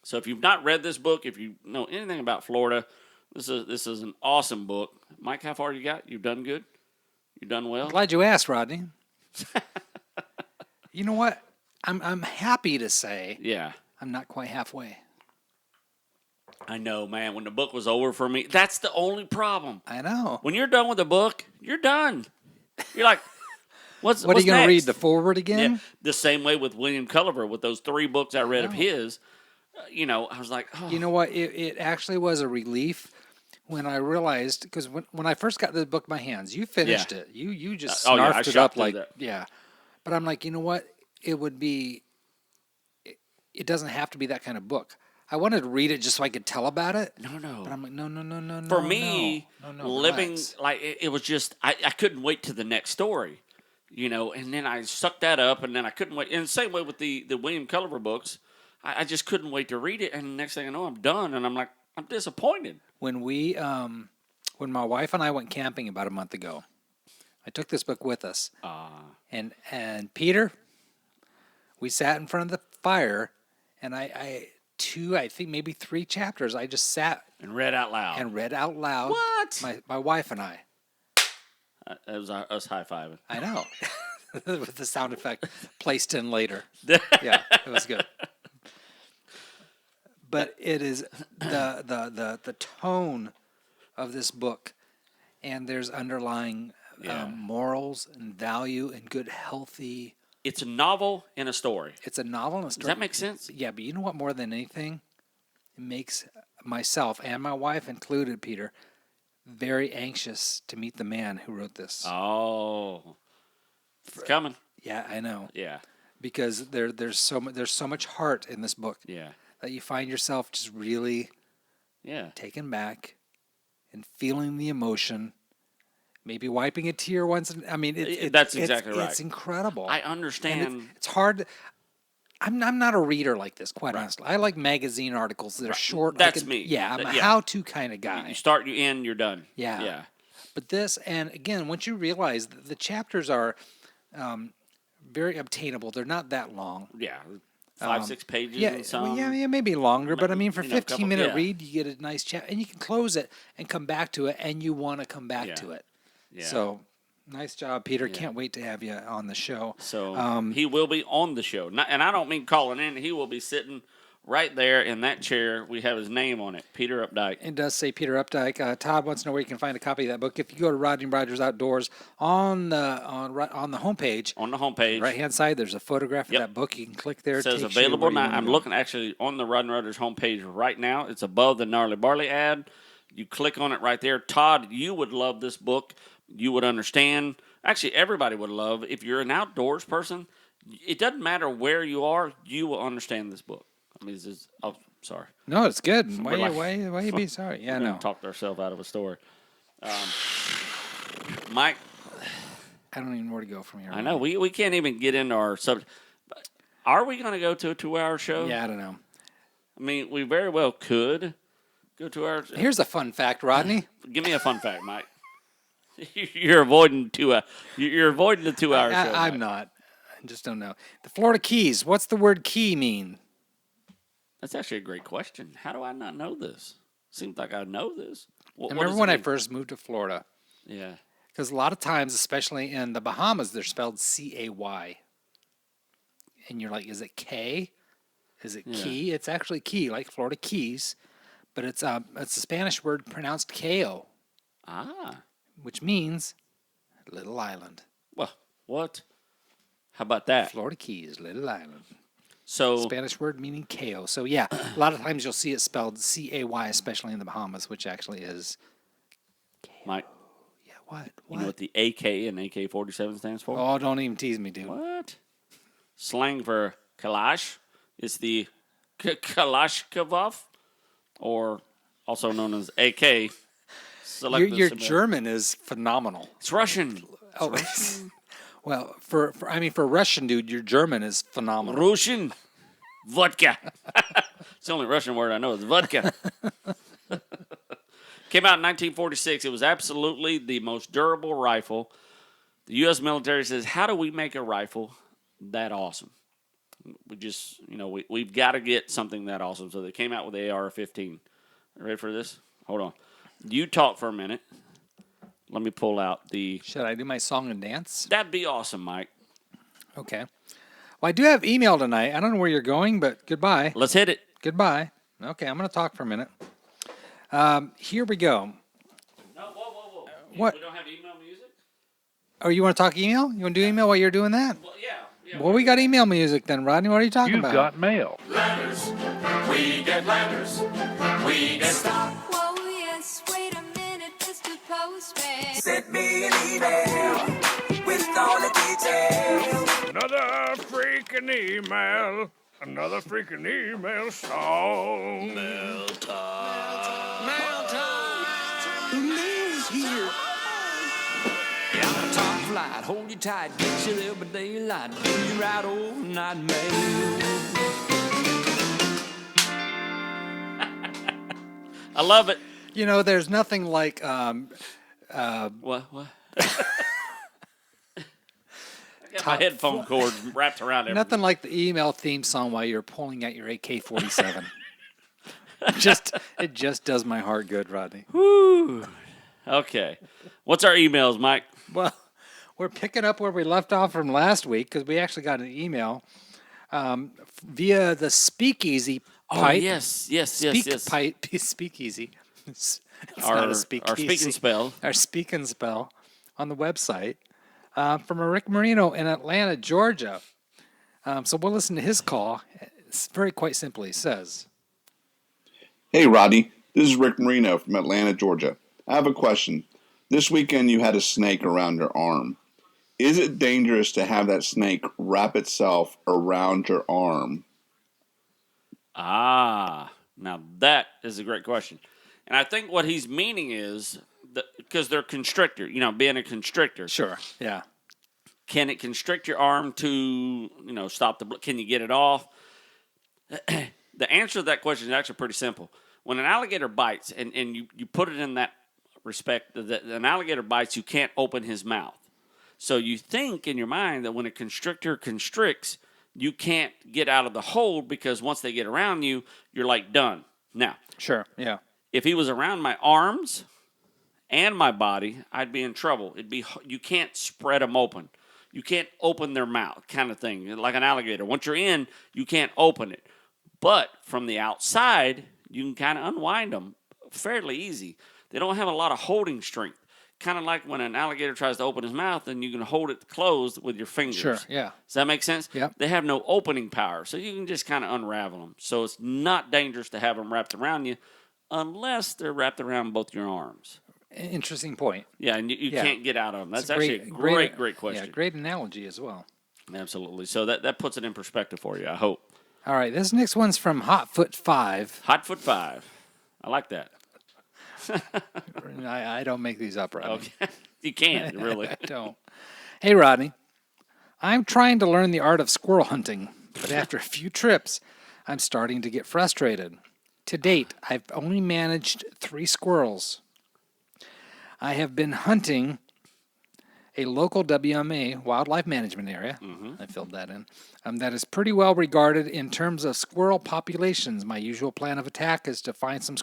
so if you've not read this book, if you know anything about Florida, this is an awesome book. Mike, how far you got? You've done good? You've done well?
Glad you asked, Rodney. You know what? I'm happy to say I'm not quite halfway.
I know, man. When the book was over for me, that's the only problem.
I know.
When you're done with the book, you're done. You're like, what's
are you going to read,
next?
the forward again?
Yeah, the same way with William Culliver, with those 3 books I read of his. I was like, oh.
You know what? It actually was a relief when I realized, because when I first got the book in my hands, you finished it. You just snarfed it up like, But I'm like, you know what? It would be, it doesn't have to be that kind of book. I wanted to read it just so I could tell about it.
No.
But I'm like, no.
For me,
no,
living
relax.
like it was just I couldn't wait to the next story, and then I sucked that up, and then I couldn't wait. And the same way with the William Culliver books, I just couldn't wait to read it. And the next thing I know, I'm done, and I'm like, I'm disappointed.
When when my wife and I went camping about a month ago, I took this book with us. And Peter, we sat in front of the fire, and I think maybe 3 chapters, I just sat
And read out loud.
What? My wife and I.
It was us high-fiving.
I know. With the sound effect placed in later. Yeah, it was good. But it is the tone of this book, and there's underlying morals and value and good, healthy.
It's a novel and a story.
It's a novel and a story.
Does that make sense?
Yeah, but you know what? More than anything, it makes myself and my wife included, Peter, very anxious to meet the man who wrote this.
Oh, it's coming.
Yeah, I know.
Yeah,
because there's so much heart in this book.
Yeah,
that you find yourself just really taken back and feeling the emotion, maybe wiping a tear once. I mean,
that's exactly right.
It's incredible.
I understand.
And it's hard. I'm not a reader like this, quite honestly. I like magazine articles that are short.
That's me.
Yeah, I'm a how-to kind of guy.
You start, you end, you're done.
Yeah.
Yeah.
But this, and again, once you realize the chapters are very obtainable, they're not that long.
Yeah. 5-6 pages
Yeah,
and some.
maybe longer. But I mean, for 15-minute
yeah.
read, you get a nice chapter, and you can close it and come back to it, and you want to come back to it.
Yeah.
So, nice job, Peter. Can't wait to have you on the show.
So he will be on the show, and I don't mean calling in. He will be sitting right there in that chair. We have his name on it, Peter Updike.
It does say Peter Updike. Todd wants to know where you can find a copy of that book. If you go to Rodney Rogers Outdoors on the homepage, right hand side, there's a photograph of that book. You can click there.
It says available now. I'm looking actually on the Rodney Rogers homepage right now. It's above the Gnarly Barley ad. You click on it right there. Todd, you would love this book. You would understand. Actually, everybody would love. If you're an outdoors person, it doesn't matter where you are. You will understand this book. I mean, sorry.
No, it's good. Why you be sorry? Yeah, no.
Talked ourselves out of a story. Mike,
I don't even know where to go from here.
I know we can't even get into our subject. Are we going to go to a 2-hour show?
Yeah, I don't know.
I mean, we very well could go 2 hours.
Here's a fun fact, Rodney.
Give me a fun fact, Mike. You're avoiding You're avoiding the 2-hour show.
I'm not. I just don't know. The Florida Keys. What's the word key mean?
That's actually a great question. How do I not know this? Seems like I know this.
I remember when I first moved to Florida.
Yeah.
Because a lot of times, especially in the Bahamas, they're spelled C-A-Y. And you're like, is it K? Is it key? It's actually key, like Florida Keys. But it's a Spanish word pronounced K-O.
Ah.
Which means little island.
Well, what? How about that?
Florida Keys, little island.
So
Spanish word meaning KO. So yeah, a lot of times you'll see it spelled C-A-Y, especially in the Bahamas, which actually is KO.
Mike.
Yeah, what?
You know what the AK and AK-47 stands for?
Oh, don't even tease me, dude.
What? Slang for Kalash is the Kalashnikov, or also known as AK.
Your German is phenomenal.
It's Russian.
Oh, well, for Russian, dude, your German is phenomenal.
Russian vodka. It's the only Russian word I know is vodka. Came out in 1946. It was absolutely the most durable rifle. The U.S. military says, how do we make a rifle that awesome? We just, we've got to get something that awesome. So they came out with the AR-15. Ready for this? Hold on. You talk for a minute. Let me pull out the...
Should I do my song and dance?
That'd be awesome, Mike.
Okay. Well, I do have email tonight. I don't know where you're going, but goodbye.
Let's hit it.
Goodbye. Okay, I'm going to talk for a minute. Here we go.
No, whoa.
What?
We don't have email music?
Oh, you want to talk email? You want to do email while you're doing that?
Well, yeah.
Well, we got email music then, Rodney. What are you talking about?
You've got mail.
Letters. We get letters. We get
Stop. Whoa, yes. Wait a minute, Mr. Postman.
Send me an email with all the details.
Another freaking email.
Another freaking email song.
Top flight, hold you tight, get you there by daylight, do you right overnight mail.
I love it.
You know, there's nothing like
What? I got my headphone cord wrapped around everything.
nothing like the email theme song while you're pulling out your AK-47. It just does my heart good, Rodney.
Woo. Okay. What's our emails, Mike?
Well, we're picking up where we left off from last week because we actually got an email via the Speakeasy pipe.
Yes.
Pipe, Speakeasy. It's
Our
not a speakeasy.
Speak and Spell.
Our Speak and Spell on the website from a Rick Marino in Atlanta, Georgia. So we'll listen to his call. It's quite simply says,
Hey, Rodney. This is Rick Marino from Atlanta, Georgia. I have a question. This weekend you had a snake around your arm. Is it dangerous to have that snake wrap itself around your arm?
Now that is a great question. And I think what he's meaning is, because they're constrictor, being a constrictor.
sure, yeah.
Can it constrict your arm to, stop the blood? Can you get it off? The answer to that question is actually pretty simple. When an alligator bites, and you put it in that respect, that an alligator bites, you can't open his mouth. So you think in your mind that when a constrictor constricts, you can't get out of the hold because once they get around you, you're like done. Now,
Sure, yeah.
if he was around my arms and my body, I'd be in trouble. You can't spread them open. You can't open their mouth, kind of thing, like an alligator. Once you're in, you can't open it. But from the outside, you can kind of unwind them fairly easy. They don't have a lot of holding strength. Kind of like when an alligator tries to open his mouth and you can hold it closed with your fingers.
Sure, yeah.
Does that make sense?
Yep.
They have no opening power, so you can just kind of unravel them. So it's not dangerous to have them wrapped around you unless they're wrapped around both your arms.
Interesting point.
Yeah, and you
Yeah.
can't get out of them. That's
It's a
actually a great question.
Yeah, great analogy as well.
Absolutely. So that puts it in perspective for you, I hope.
All right, this next one's from Hotfoot5.
Hotfoot 5. I like that.
I don't make these up, Rodney.
Okay. You can't, really.
I don't. Hey, Rodney. I'm trying to learn the art of squirrel hunting, but after a few trips, I'm starting to get frustrated. To date, I've only managed 3 squirrels. I have been hunting a local WMA, Wildlife Management Area. I filled that in. That is pretty well regarded in terms of squirrel populations. My usual plan of attack is to find some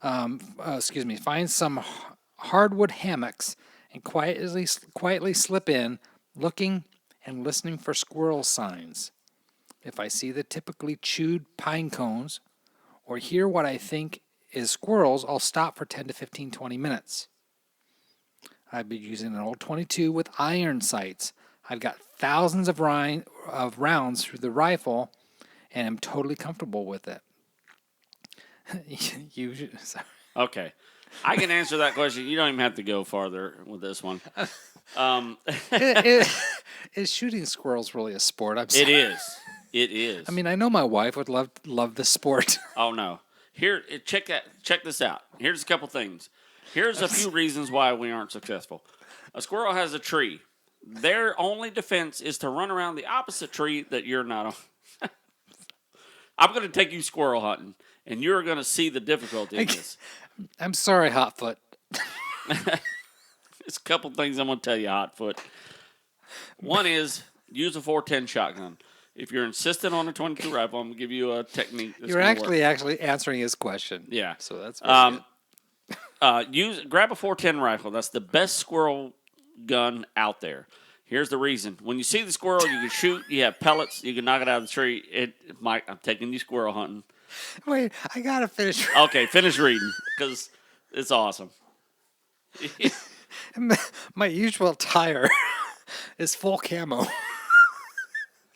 find some hardwood hammocks and quietly slip in, looking and listening for squirrel signs. If I see the typically chewed pine cones or hear what I think is squirrels, I'll stop for 10 to 15, 20 minutes. I've been using an old 22 with iron sights. I've got thousands of rounds through the rifle, and I'm totally comfortable with it. Sorry.
Okay. I can answer that question. You don't even have to go farther with this one.
Is shooting squirrels really a sport? I'm sorry.
It is.
I mean, I know my wife would love the sport.
Oh, no. Here, check this out. Here's a couple things. Here's a few reasons why we aren't successful. A squirrel has a tree. Their only defense is to run around the opposite tree that you're not on. I'm going to take you squirrel hunting, and you're going to see the difficulty in this.
I'm sorry, Hotfoot.
There's a couple things I'm going to tell you, Hotfoot. One is use a 410 shotgun. If you're insistent on a 22 rifle, I'm going to give you a technique.
You're actually answering his question.
Yeah.
So that's very good.
Grab a 410 rifle. That's the best squirrel gun out there. Here's the reason. When you see the squirrel, you can shoot. You have pellets. You can knock it out of the tree. Mike, I'm taking you squirrel hunting.
Wait, I got to finish.
Okay, finish reading because it's awesome.
My usual attire is full camo.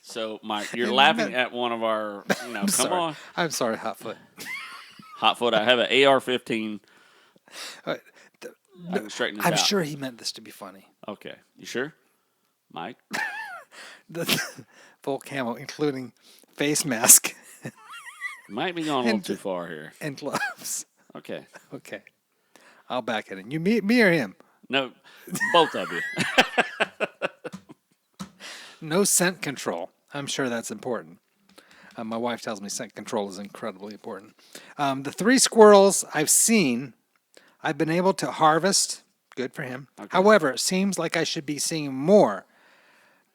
So, Mike, you're laughing at one of our, come on.
I'm sorry, Hotfoot.
Hotfoot, I have an AR-15. I can straighten this
I'm
out.
sure he meant this to be funny.
Okay. You sure? Mike?
full camo, including face mask
Might be going a little too far here.
and gloves.
Okay.
Okay. I'll back it in. You, me or him?
No, both of you.
No scent control. I'm sure that's important. My wife tells me scent control is incredibly important. The 3 squirrels I've seen, I've been able to harvest. Good for him.
Okay.
However, it seems like I should be seeing more.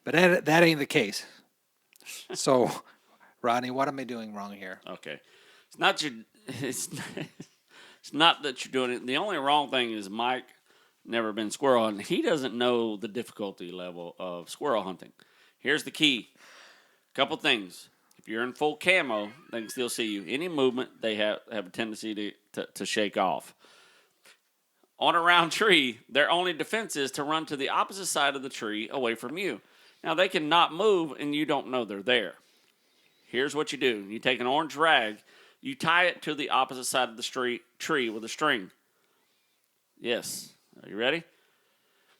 But that ain't the case. So, Rodney, what am I doing wrong here?
Okay. It's not it's not that you're doing it. The only wrong thing is Mike never been squirrel hunting. He doesn't know the difficulty level of squirrel hunting. Here's the key. Couple things. If you're in full camo, they can still see you. Any movement, they have a tendency to shake off. On a round tree, their only defense is to run to the opposite side of the tree away from you. Now, they can not move, and you don't know they're there. Here's what you do. You take an orange rag. You tie it to the opposite side of the tree with a string. Yes. Are you ready?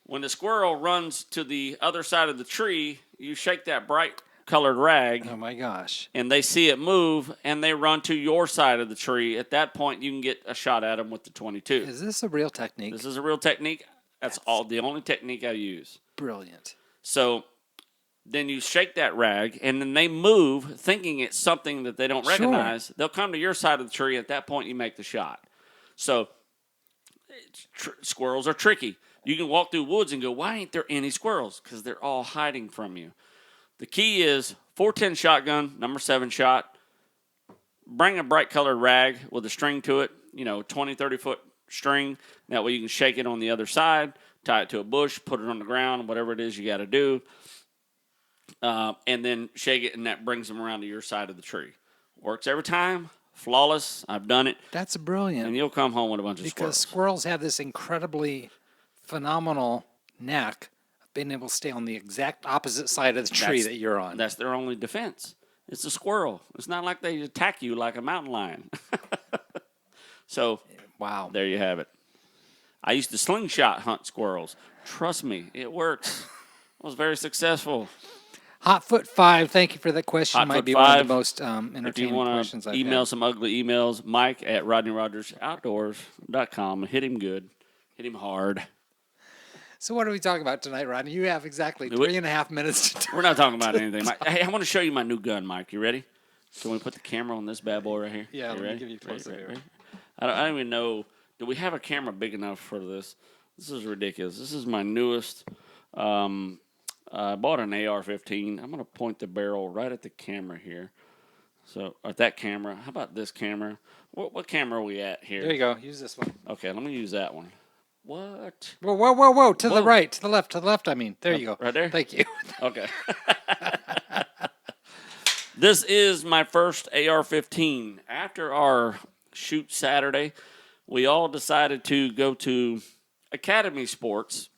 When the squirrel runs to the other side of the tree, you shake that bright colored rag.
Oh, my gosh.
And they see it move, and they run to your side of the tree. At that point, you can get a shot at them with the 22.
Is this a real technique?
This is a real technique. That's the only technique I use.
Brilliant.
So then you shake that rag, and then they move, thinking it's something that they don't recognize. Sure. They'll come to your side of the tree. At that point, you make the shot. So squirrels are tricky. You can walk through woods and go, why ain't there any squirrels? Because they're all hiding from you. The key is 410 shotgun, number 7 shot. Bring a bright colored rag with a string to it, 20, 30-foot string. That way you can shake it on the other side, tie it to a bush, put it on the ground, whatever it is you got to do. And then shake it, and that brings them around to your side of the tree. Works every time. Flawless. I've done it.
That's brilliant.
And you'll come home with a bunch of squirrels.
Because squirrels have this incredibly phenomenal knack of being able to stay on the exact opposite side of the tree that you're on.
That's their only defense. It's a squirrel. It's not like they attack you like a mountain lion. So,
wow.
There you have it. I used to slingshot hunt squirrels. Trust me, it works. I was very successful.
Hotfoot 5, thank you for that question.
Hotfoot
Might be
5,
one of the most entertaining questions I've had.
Email some ugly emails, Mike at RodneyRogersOutdoors.com. Hit him good. Hit him hard.
So what are we talking about tonight, Rodney? You have exactly 3.5 minutes to talk.
We're not talking about anything, Mike. Hey, I want to show you my new gun, Mike. You ready? Can we put the camera on this bad boy right here?
Yeah, let
me
give you a close-up here.
I don't even know. Do we have a camera big enough for this? This is ridiculous. This is my newest. I bought an AR-15. I'm going to point the barrel right at the camera here. So, at that camera. How about this camera? What camera are we at here?
There you go. Use this one.
Okay, let me use that one. What?
Whoa. To the right. To the left, I mean. There you go.
Right there?
Thank you.
Okay. This is my first AR-15. After our shoot Saturday, we all decided to go to Academy Sports.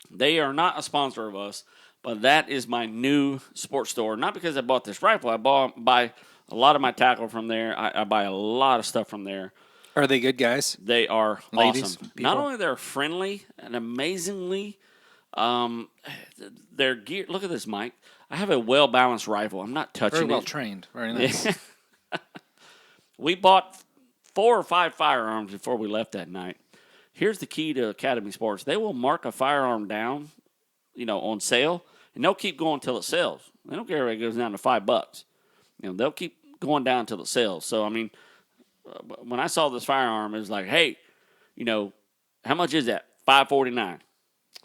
They are not a sponsor of us, but that is my new sports store. Not because I bought this rifle. I buy a lot of my tackle from there. I buy a lot of stuff from there.
Are they good guys?
They are
Ladies,
awesome.
people?
Not only they're friendly and amazingly, their gear. Look at this, Mike. I have a well-balanced rifle. I'm not touching it.
Very well trained. Very nice.
We bought 4 or 5 firearms before we left that night. Here's the key to Academy Sports. They will mark a firearm down, on sale, and they'll keep going until it sells. They don't care if it goes down to $5. They'll keep going down until it sells. So, I mean, when I saw this firearm, it was like, hey, how much is that? $5.49.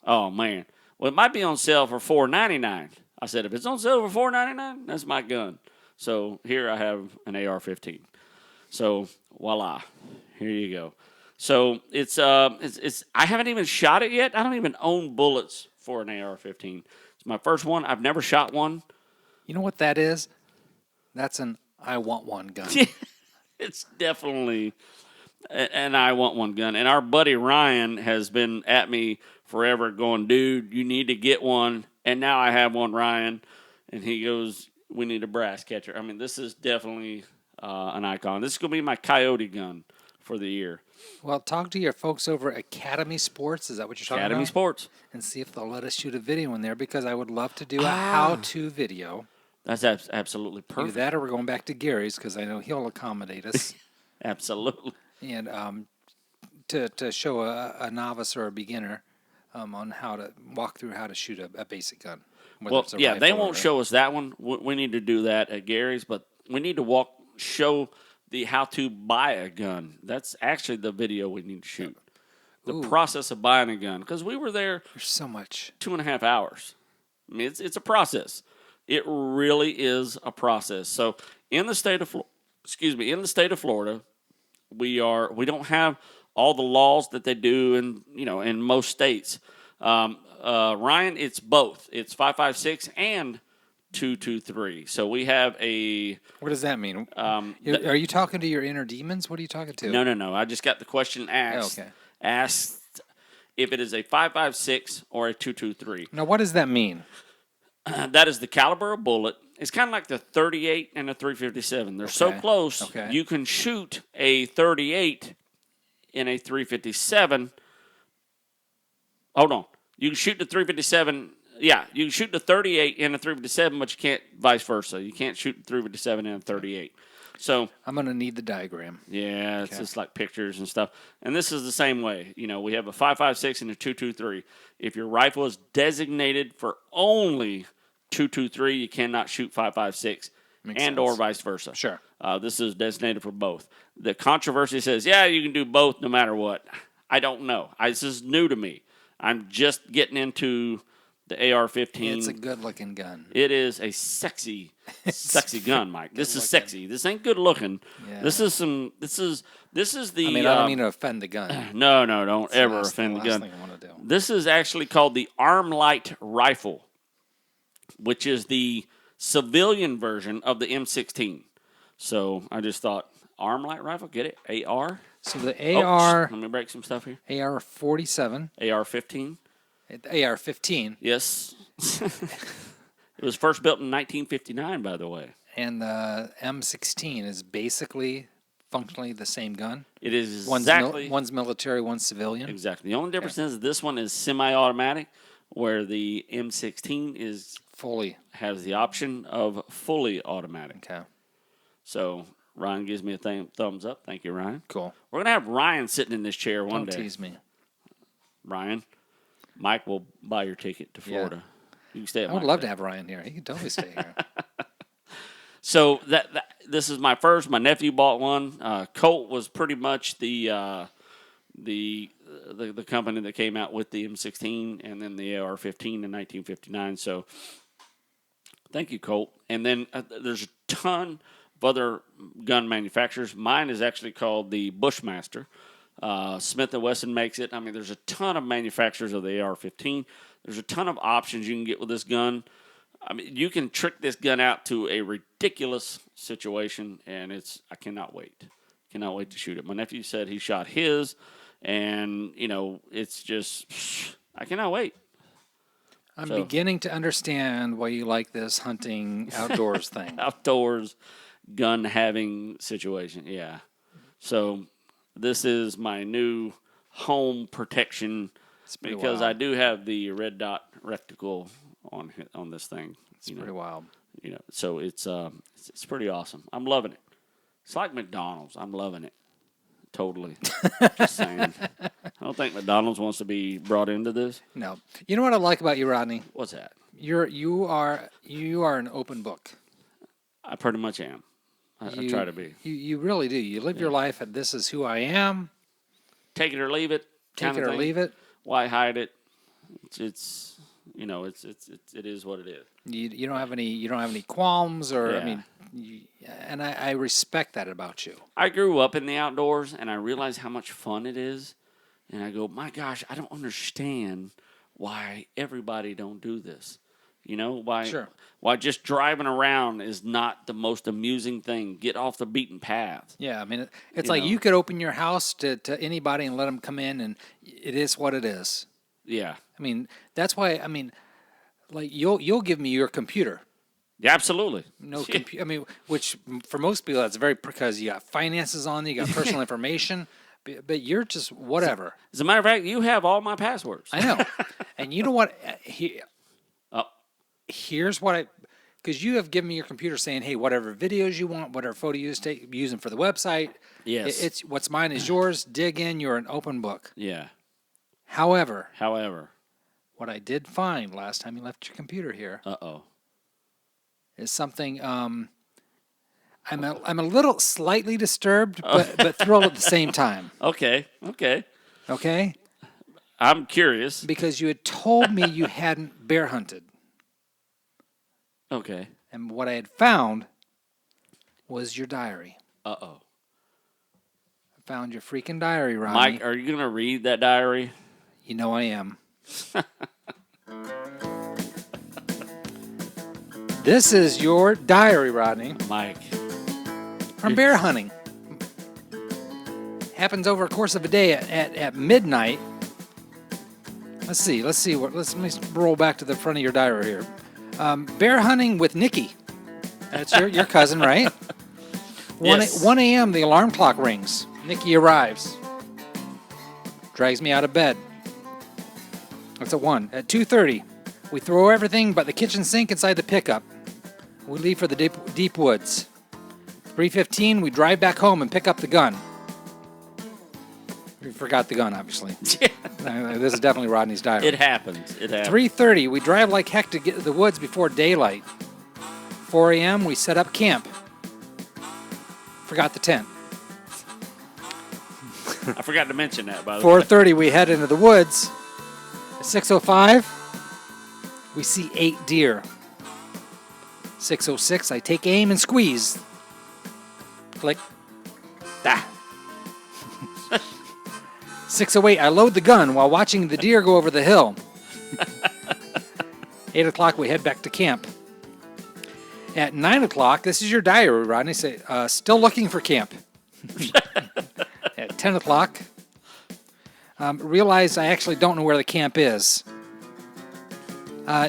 Oh, man. Well, it might be on sale for $4.99. I said, if it's on sale for $4.99, that's my gun. So here I have an AR-15. So voila, here you go. So it's I haven't even shot it yet. I don't even own bullets for an AR-15. It's my first one. I've never shot one.
You know what that is? That's an I want one gun.
It's definitely an I want one gun. And our buddy Ryan has been at me forever going, dude, you need to get one. And now I have one, Ryan. And he goes, we need a brass catcher. I mean, this is definitely an icon. This is going to be my coyote gun for the year.
Well, talk to your folks over at Academy Sports. Is that what you're talking
Academy
about?
Sports.
And see if they'll let us shoot a video in there, because I would love to do a how-to video.
That's absolutely perfect.
Either that or we're going back to Gary's, because I know he'll accommodate us.
Absolutely.
And to show a novice or a beginner on how to walk through how to shoot a basic gun.
Well, yeah, they won't show us that one. We need to do that at Gary's, but we need to show the how to buy a gun. That's actually the video we need to shoot. The process of buying a gun, because we were there.
There's so much.
2.5 hours. I mean, it's a process. It really is a process. So in the state of Florida, we don't have all the laws that they do in most states. Ryan, it's both. It's 5.56 and 2.23. So we have a.
What does that mean? Are you talking to your inner demons? What are you talking to?
No. I just got the question asked.
Oh, okay.
Asked if it is a 5.56 or a 2.23.
Now, what does that mean?
That is the caliber of bullet. It's kind of like the 38 and the 357. They're so close.
Okay.
You can shoot a 38 in a 357. Hold on. You can shoot the 357. Yeah, you can shoot the 38 in a 357, but you can't vice versa. You can't shoot the 357 in a 38. So
I'm going to need the diagram.
Yeah, it's just like pictures and stuff. And this is the same way. We have a 5.56 and a 2.23. If your rifle is designated for only 2.23, you cannot shoot 5.56 or vice versa.
Sure.
This is designated for both. The controversy says, yeah, you can do both no matter what. I don't know. This is new to me. I'm just getting into the AR-15.
It's a good-looking gun.
It is a sexy gun, Mike. This is sexy. This ain't good looking.
Yeah.
This is the.
I don't mean to offend the gun.
No, don't ever offend the gun.
Thing I want to do.
This is actually called the Armlight rifle, which is the civilian version of the M16. So I just thought, Armlight rifle, get it? AR.
So the AR.
Let me break some stuff here.
AR-47.
AR-15.
AR-15.
Yes. It was first built in 1959, by the way.
And the M16 is basically functionally the same gun.
It is
exactly. One's military, one's civilian.
Exactly. The only difference is this one is semi-automatic, where the M16 has the option of fully automatic.
Okay.
So Ryan gives me a thumbs up. Thank you, Ryan.
Cool.
We're going to have Ryan sitting in this chair one day.
Don't tease me.
Ryan, Mike will buy your ticket to Florida.
Yeah.
You can stay at
I would love to have Ryan here. He can totally stay here.
So this is my first. My nephew bought one. Colt was pretty much the company that came out with the M16 and then the AR-15 in 1959. So thank you, Colt. And then there's a ton of other gun manufacturers. Mine is actually called the Bushmaster. Smith & Wesson makes it. I mean, there's a ton of manufacturers of the AR-15. There's a ton of options you can get with this gun. I mean, you can trick this gun out to a ridiculous situation, and I cannot wait. Cannot wait to shoot it. My nephew said he shot his, and, it's just, I cannot wait.
I'm beginning to understand why you like this hunting outdoors thing.
Outdoors gun-having situation, yeah. So this is my new home protection because
wild.
I do have the red dot reticle on this thing.
It's pretty wild.
So it's pretty awesome. I'm loving it. It's like McDonald's. I'm loving it. Totally. Just saying. I don't think McDonald's wants to be brought into this.
No. You know what I like about you, Rodney?
What's that?
You are an open book.
I pretty much am. I try to be.
You really do. You live your life and this is who I am.
Take it or leave it.
Take it or leave it.
Why hide it? It is what it is.
You don't have any qualms or and I respect that about you.
I grew up in the outdoors and I realized how much fun it is, and I go, my gosh, I don't understand why everybody don't do this. Why just driving around is not the most amusing thing. Get off the beaten path.
Yeah, I mean, it's like you could open your house to anybody and let them come in, and it is what it is.
Yeah.
I mean, that's why. I mean, like you'll give me your computer.
Yeah, absolutely.
No computer. I mean, which for most people that's very because you got finances on there, you got personal information. But you're just whatever.
As a matter of fact, you have all my passwords.
I know. And you know what?
Oh.
Here's what because you have given me your computer saying, hey, whatever videos you want, whatever photo you use them for the website.
Yes.
It's what's mine is yours. Dig in. You're an open book.
Yeah.
However,
what
I did find last time you left your computer here is something I'm a little slightly disturbed, but thrilled at the same time.
Okay. I'm curious.
Because you had told me you hadn't bear hunted.
Okay.
And what I had found was your diary.
Uh-oh.
I found your freaking diary, Rodney.
Mike, are you going to read that diary?
You know I am. This is your diary, Rodney.
Mike.
From bear hunting. Happens over a course of a day at midnight. Let me roll back to the front of your diary here. Bear hunting with Nikki. That's your cousin, right?
Yes.
1 a.m. the alarm clock rings. Nikki arrives. Drags me out of bed. That's at 1. At 2:30, we throw everything but the kitchen sink inside the pickup. We leave for the deep woods. 3:15, we drive back home and pick up the gun. We forgot the gun, obviously. This is definitely Rodney's diary.
It happens.
3:30, we drive like heck to get to the woods before daylight. 4 a.m., we set up camp. Forgot the tent.
I forgot to mention that, by the way.
4:30, we head into the woods. At 6:05, we see 8 deer. 6:06, I take aim and squeeze. Click. Ah. 6:08, I load the gun while watching the deer go over the hill. 8 o'clock, we head back to camp. At 9 o'clock, this is your diary, Rodney. Say, still looking for camp. At 10 o'clock, realize I actually don't know where the camp is.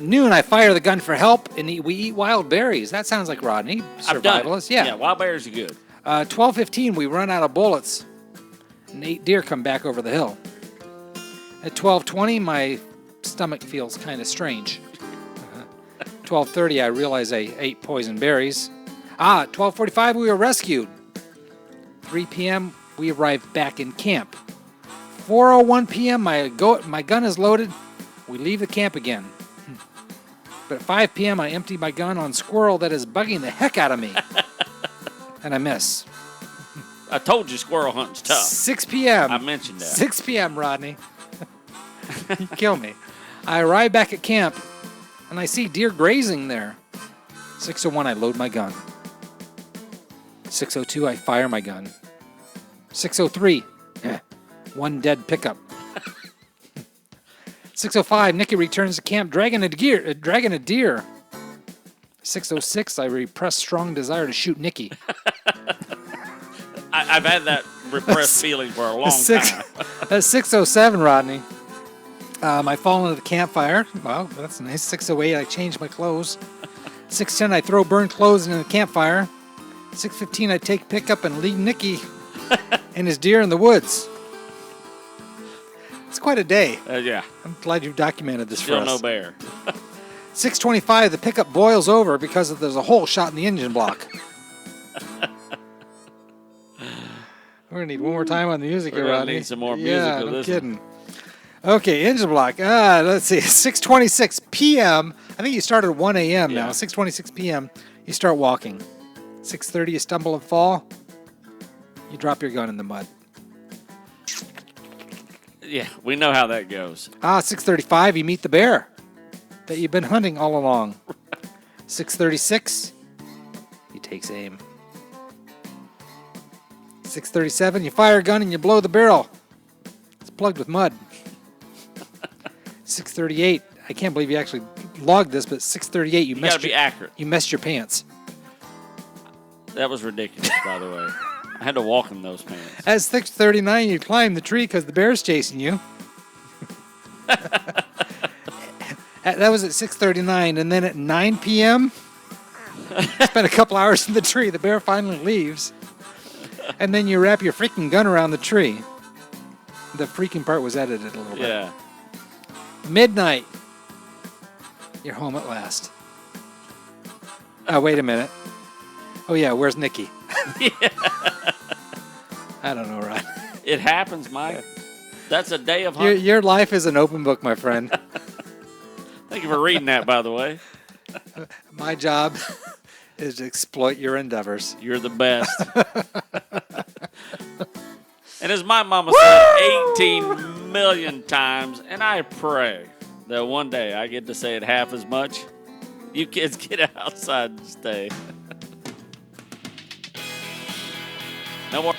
Noon, I fire the gun for help, and we eat wild berries. That sounds like Rodney, survivalist.
Yeah, wild berries are good.
12:15, we run out of bullets, and 8 deer come back over the hill. At 12:20, my stomach feels kind of strange. 12:30, I realize I ate poison berries. 12:45, we were rescued. 3 p.m., we arrived back in camp. 4:01 p.m., my gun is loaded. We leave the camp again. But at 5 p.m., I empty my gun on squirrel that is bugging the heck out of me. And I miss.
I told you squirrel hunting's tough.
6 p.m.
I mentioned that.
6 p.m., Rodney. You kill me. I arrive back at camp, and I see deer grazing there. 6:01, I load my gun. 6:02, I fire my gun. 6:03, one dead pickup. 6:05, Nikki returns to camp dragging a deer. 6:06, I repress strong desire to shoot Nikki.
I've had that repressed feeling for a long time.
That's 6:07, Rodney. I fall into the campfire. Well, that's nice. 6:08, I change my clothes. 6:10, I throw burned clothes into the campfire. 6:15, I take pickup and leave Nikki and his deer in the woods. It's quite a day.
Yeah.
I'm glad you've documented this
Still
for us.
no bear.
6:25, the pickup boils over because there's a hole shot in the engine block. We're going to need one more time on the music here,
We're
Rodney.
going to need some more music.
Yeah, no kidding. Okay, engine block. Let's see. 6:26 p.m. I think you start at 1 a.m. now. 6:26 p.m. You start walking. 6:30 you stumble and fall. You drop your gun in the mud.
Yeah, we know how that goes.
6:35 you meet the bear that you've been hunting all along. 6:36 he takes aim. 6:37 you fire a gun and you blow the barrel. It's plugged with mud. 6:38 I can't believe you actually logged this, but 6:38
You got to be accurate.
You messed your pants.
That was ridiculous, by the way. I had to walk in those pants.
At 6:39 you climb the tree because the bear's chasing you. That was at 6:39, and then at 9 p.m. spent a couple hours in the tree. The bear finally leaves, and then you wrap your freaking gun around the tree. The freaking part was edited a little bit.
Yeah.
Midnight. You're home at last. Wait a minute. Oh, yeah, where's Nikki? I don't know, Rod.
It happens, Mike. That's a day of hunting.
Your life is an open book, my friend.
Thank you for reading that, by the way.
My job is to exploit your endeavors.
You're the best. And as my mama said 18 million times, and I pray that one day I get to say it half as much, you kids get outside and stay. No more.